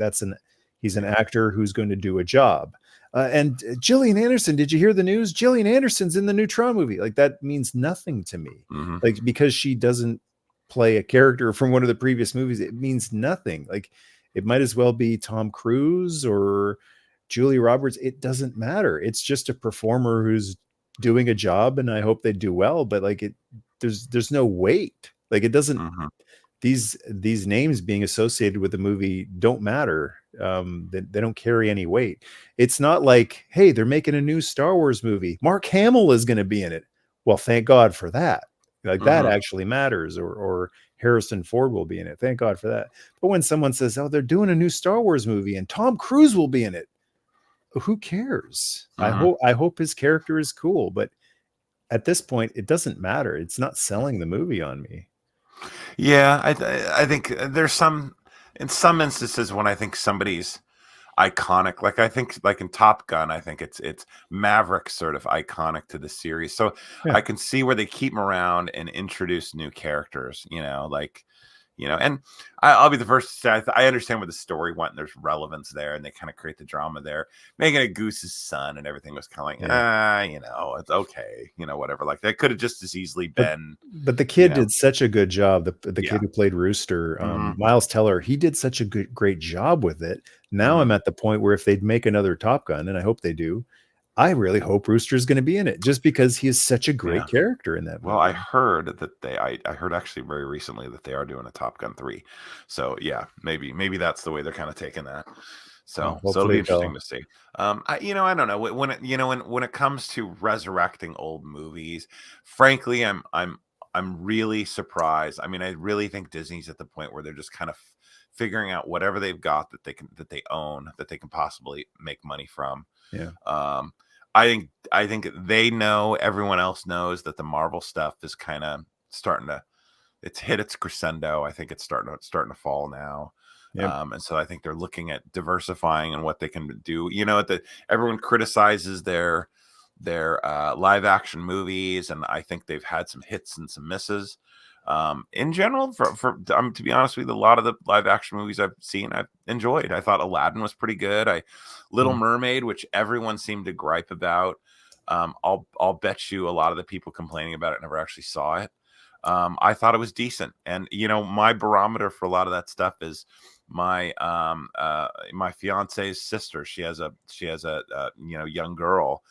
he's an actor who's going to do a job. And Gillian Anderson, did you hear the news? Gillian Anderson's in the new Tron movie. Like, that means nothing to me. Mm-hmm. Like, because she doesn't play a character from one of the previous movies, it means nothing. Like, it might as well be Tom Cruise or Julia Roberts. It doesn't matter. It's just a performer who's doing a job, and I hope they do well. But like, there's no weight. Like, it doesn't. Mm-hmm. These names being associated with the movie don't matter. They don't carry any weight. It's not like, hey, they're making a new Star Wars movie. Mark Hamill is going to be in it. Well, thank God for that. Like, that Mm-hmm. actually matters. Or Harrison Ford will be in it. Thank God for that. But when someone says, oh, they're doing a new Star Wars movie and Tom Cruise will be in it, who cares? Mm-hmm. I hope his character is cool, but at this point, it doesn't matter. It's not selling the movie on me. Yeah, I think there's in some instances when I think somebody's iconic, like I think like in Top Gun, I think it's Maverick sort of iconic to the series. So Yeah. I can see where they keep him around and introduce new characters, and I'll be the first to say I understand where the story went and there's relevance there and they kind of create the drama there. Making it Goose's son and everything was kind of like, it's okay, whatever. Like that could have just as easily But been, the kid did such a good job. The yeah. kid who played Rooster, Mm-hmm. Miles Teller, he did such a great job with it. Now Mm-hmm. I'm at the point where if they'd make another Top Gun, and I hope they do, I really hope Rooster is going to be in it, just because he is such a great Yeah. character in that Well, movie. I heard that I heard actually very recently that they are doing a Top Gun 3. So yeah, maybe that's the way they're kind of taking that. So it'll be Hopefully interesting they'll. to see. I don't know when it comes to resurrecting old movies, frankly, I'm really surprised. I mean, I really think Disney's at the point where they're just kind of figuring out whatever they've got that they own, that they can possibly make money from. Yeah. Um, I think they know, everyone else knows that the Marvel stuff is kind of it's hit its crescendo. I think it's starting to fall now. Yep. And so I think they're looking at diversifying and what they can do. Everyone criticizes their live action movies, and I think they've had some hits and some misses. In general, to be honest with you, a lot of the live action movies I've seen, I've enjoyed. I thought Aladdin was pretty good. Little Mermaid, which everyone seemed to gripe about. I'll bet you a lot of the people complaining about it never actually saw it. I thought it was decent, and my barometer for a lot of that stuff is my my fiance's sister. She has a young girl,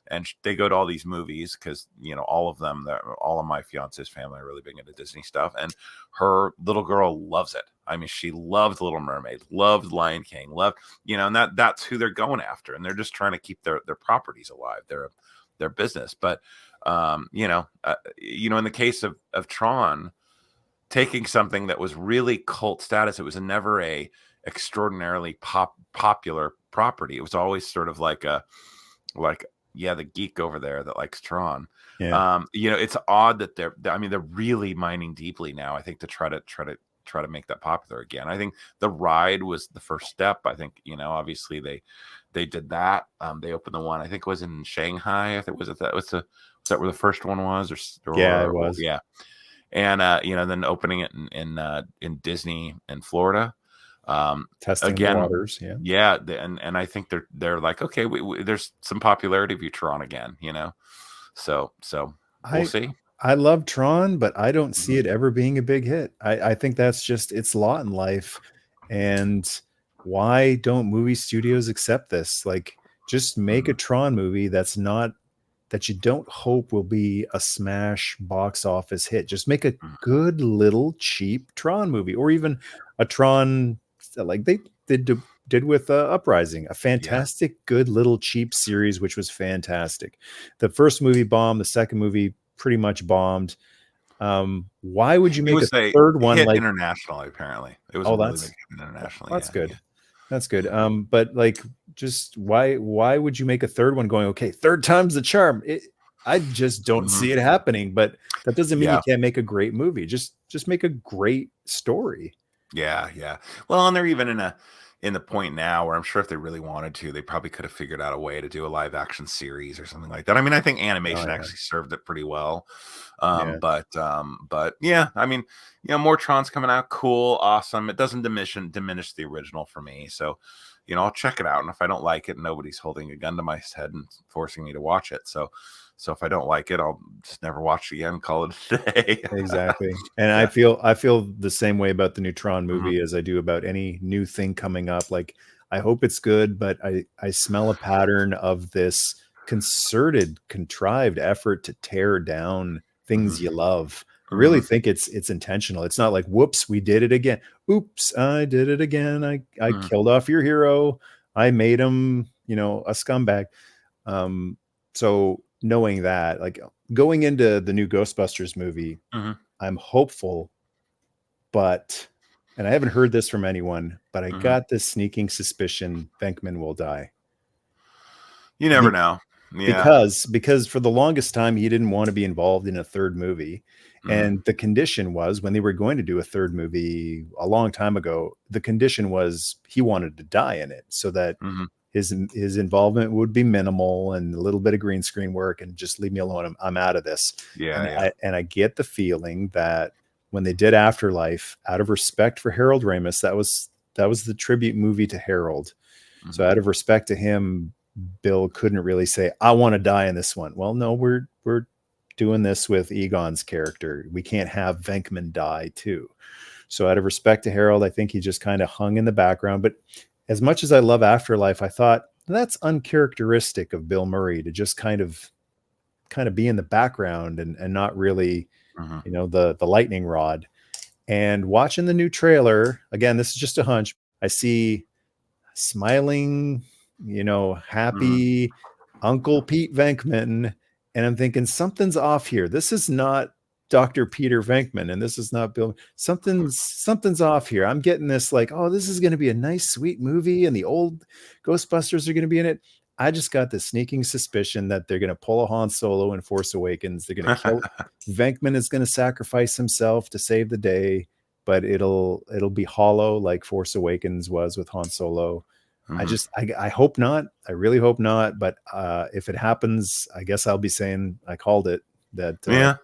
and they go to all these movies because all of my fiance's family are really big into Disney stuff, and her little girl loves it. I mean, she loved Little Mermaid, loved Lion King, loved and that's who they're going after, and they're just trying to keep their properties alive, their business. But in the case of Tron, taking something that was really cult status, it was never a extraordinarily popular property. It was always sort of like the geek over there that likes Tron. Yeah. It's odd that they're really mining deeply now, I think, to try to make that popular again. I think the ride was the first step. I think, obviously they did that. They opened the one, I think it was in Shanghai. I think was that where the first one was, Yeah, it was. yeah. And then opening it in Disney in Florida. Testing the waters. Yeah. Yeah, and I think they're like, okay, there's some popularity of Tron again, so we'll see. I love Tron, but I don't see it ever being a big hit. I think that's just its lot in life. And why don't movie studios accept this? Like, just make a Tron movie that you don't hope will be a smash box office hit. Just make a good little cheap Tron movie, or even a Tron, like they they did with Uprising, a Yeah. fantastic, good little cheap series, which was fantastic. The first movie bombed, the second movie pretty much bombed. Why would you It make a was a third one hit like? internationally, apparently. It was a Oh, really big hit internationally. that's Yeah, good. yeah, That's good. yeah. But like, just why would you make a third one going, okay, third time's the charm? I just don't Mhm. see it happening. But that doesn't mean you Yeah. can't make a great movie. Just make a great story. Yeah, yeah. Well, and they're even in the point now where I'm sure if they really wanted to, they probably could have figured out a way to do a live action series or something like that. I mean, I think Oh animation yeah, actually served it pretty well. yeah. But yeah, I mean, more Tron's coming out. Cool, awesome. It doesn't diminish the original for me. So, I'll check it out. And if I don't like it, nobody's holding a gun to my head and forcing me to watch it. So if I don't like it, I'll just never watch it again. Call it a day. Exactly. And Yeah. I feel the same way about the new Tron Mhm. movie as I do about any new thing coming up. Like I hope it's good, but I smell a pattern of this concerted, contrived effort to tear down things Mhm. you love. I really Mhm. think it's intentional. It's not like, whoops, we did it again. Oops, I did it again. I Mhm. killed off your hero. I made him, a scumbag. So knowing that, like going into the new Ghostbusters movie, Mhm. I'm hopeful, but and I haven't heard this from anyone, but I Mhm. got this sneaking suspicion Venkman will die. You never Be- know. Yeah. because for the longest time he didn't want to be involved in a third movie. Mhm. And the condition was when they were going to do a third movie a long time ago, the condition was he wanted to die in it so that Mhm. his involvement would be minimal and a little bit of green screen work and just leave me alone. I'm out of this. Yeah, And yeah. I get the feeling that when they did Afterlife, out of respect for Harold Ramis, that was the tribute movie to Harold. So Mhm. out of respect to him, Bill couldn't really say, I want to die in this one. Well, no, we're doing this with Egon's character. We can't have Venkman die too. So out of respect to Harold, I think he just kind of hung in the background. But as much as I love Afterlife, I thought that's uncharacteristic of Bill Murray to just kind of be in the background and not really, Mhm. the lightning rod. And watching the new trailer, again, this is just a hunch. I see smiling, Mhm. happy Uncle Pete Venkman. And I'm thinking something's off here. This is not Dr. Peter Venkman, and this is not Bill. Something's off here. I'm getting this like, oh, this is going to be a nice, sweet movie, and the old Ghostbusters are going to be in it. I just got this sneaking suspicion that they're going to pull a Han Solo in Force Awakens. They're going to kill Venkman is going to sacrifice himself to save the day, but it'll be hollow like Force Awakens was with Han Solo. Mhm. I hope not. I really hope not. But if it happens, I guess I'll be saying I called it. That Yeah.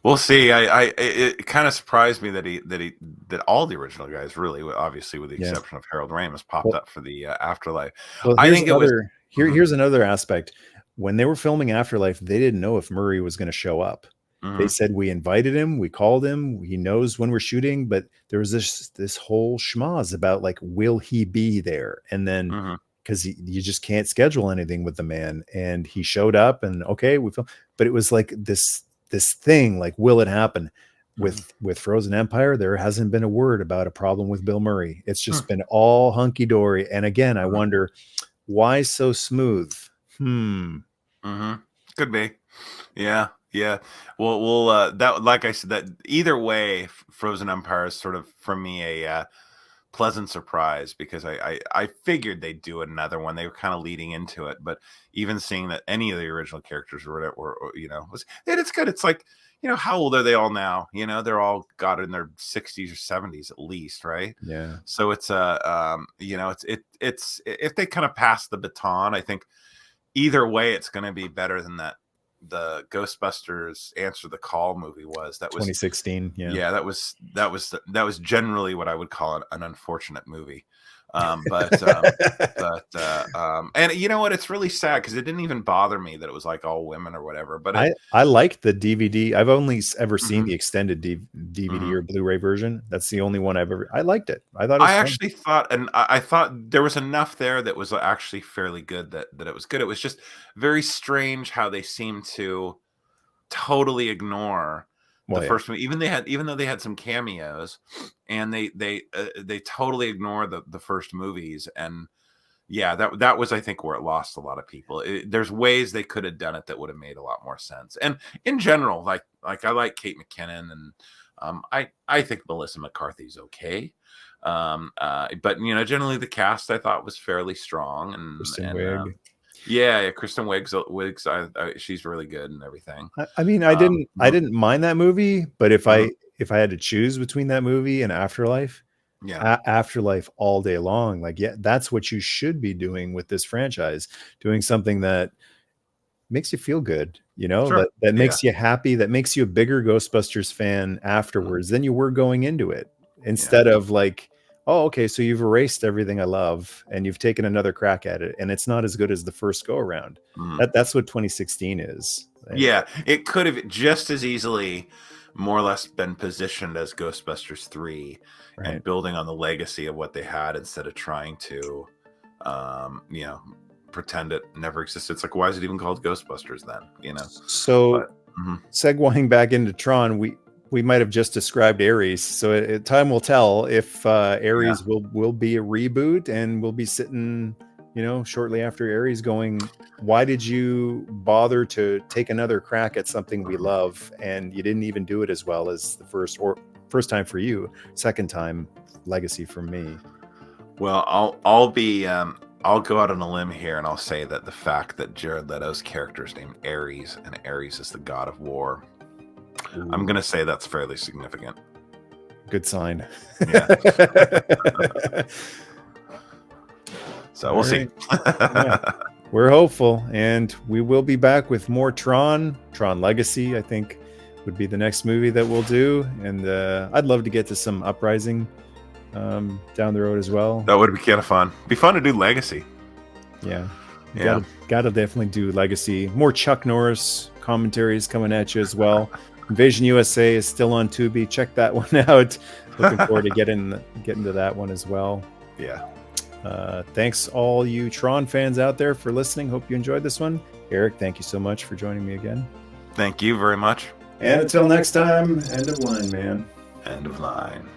We'll see. It kind of surprised me that all the original guys really, obviously with the yeah. exception of Harold Ramis, popped Well, up for the Afterlife. well, I think it was. Mhm. here's another aspect. When they were filming Afterlife, they didn't know if Murray was going to show up. They Mhm. said we invited him, we called him, he knows when we're shooting, but there was this whole schmoz about like, will he be there? And then Mhm. because you just can't schedule anything with the man, and he showed up, and okay, we filmed, but it was like this thing like, will it happen? Mhm. With Frozen Empire, there hasn't been a word about a problem with Bill Murray. It's Hmm. just been all hunky dory. And again, I Mhm. wonder why so smooth. Mhm. Could be. Yeah, yeah. Well, that like I said, that either way, Frozen Empire is sort of for me a pleasant surprise because I figured they'd do another one. They were kind of leading into it, but even seeing that any of the original characters were it's good. It's like, how old are they all now? They're all got in their 60s or 70s at least, right? Yeah. So it's it's if they kind of pass the baton, I think either way it's going to be better than that the Ghostbusters Answer the Call movie was. That was 2016. Yeah. yeah, that was generally what I would call an unfortunate movie. And you know what? It's really sad because it didn't even bother me that it was like all women or whatever. But I liked the DVD. I've only ever seen Mhm, the extended DVD mhm. or Blu-ray version. That's the only one I've ever. I liked it. I thought it I was fun. actually thought, and I thought there was enough there that was actually fairly good that it was good. It was just very strange how they seemed to totally ignore Well, The yeah. first one, even though they had some cameos, and they totally ignore the first movies, and yeah, that was, I think, where it lost a lot of people. There's ways they could have done it that would have made a lot more sense. And in general, like I like Kate McKinnon, and I think Melissa McCarthy's okay. But generally the cast I thought was fairly strong, Kristen and Wiig. yeah, Kristen Wiig's she's really good and everything. I mean, I didn't mind that movie, but if Mhm. I had to choose between that movie and Afterlife, Yeah, Afterlife all day long. Like, yeah, that's what you should be doing with this franchise, doing something that makes you feel good, sure. that Yeah, makes you happy, that makes you a bigger Ghostbusters fan afterwards than you were going into it. yeah. Instead of like, oh, okay, so you've erased everything I love and you've taken another crack at it, and it's not as good as the first go around. Mhm. That's what 2016 is. And Yeah, it could have just as easily more or less been positioned as Ghostbusters 3 and right. building on the legacy of what they had instead of trying to um, you know, pretend it never existed. It's like, why is it even called Ghostbusters then? So But mhm. segueing back into Tron, we might have just described Ares. So time will tell if Yeah. Ares will be a reboot, and we'll be sitting, shortly after Ares going, why did you bother to take another crack at something we love, and you didn't even do it as well as the first, or first time for you, second time legacy for me. Well, I'll go out on a limb here, and I'll say that the fact that Jared Leto's character is named Ares, and Ares is the god of war, I'm Ooh, gonna say that's fairly significant. good sign. Yeah. So we'll All see. right. Yeah. We're hopeful, and we will be back with more Tron Legacy, I think, would be the next movie that we'll do. And I'd love to get to some Uprising down the road as well. That would be kind of fun. Be fun to do Legacy. Yeah. Yeah. Gotta definitely do Legacy. More Chuck Norris commentaries coming at you as well. Invasion USA is still on Tubi. Check that one out. Looking forward to getting to that one as well. Yeah. Thanks all you Tron fans out there for listening. Hope you enjoyed this one. Eric, thank you so much for joining me again. Thank you very much. And until next time, end of line, man. End of line.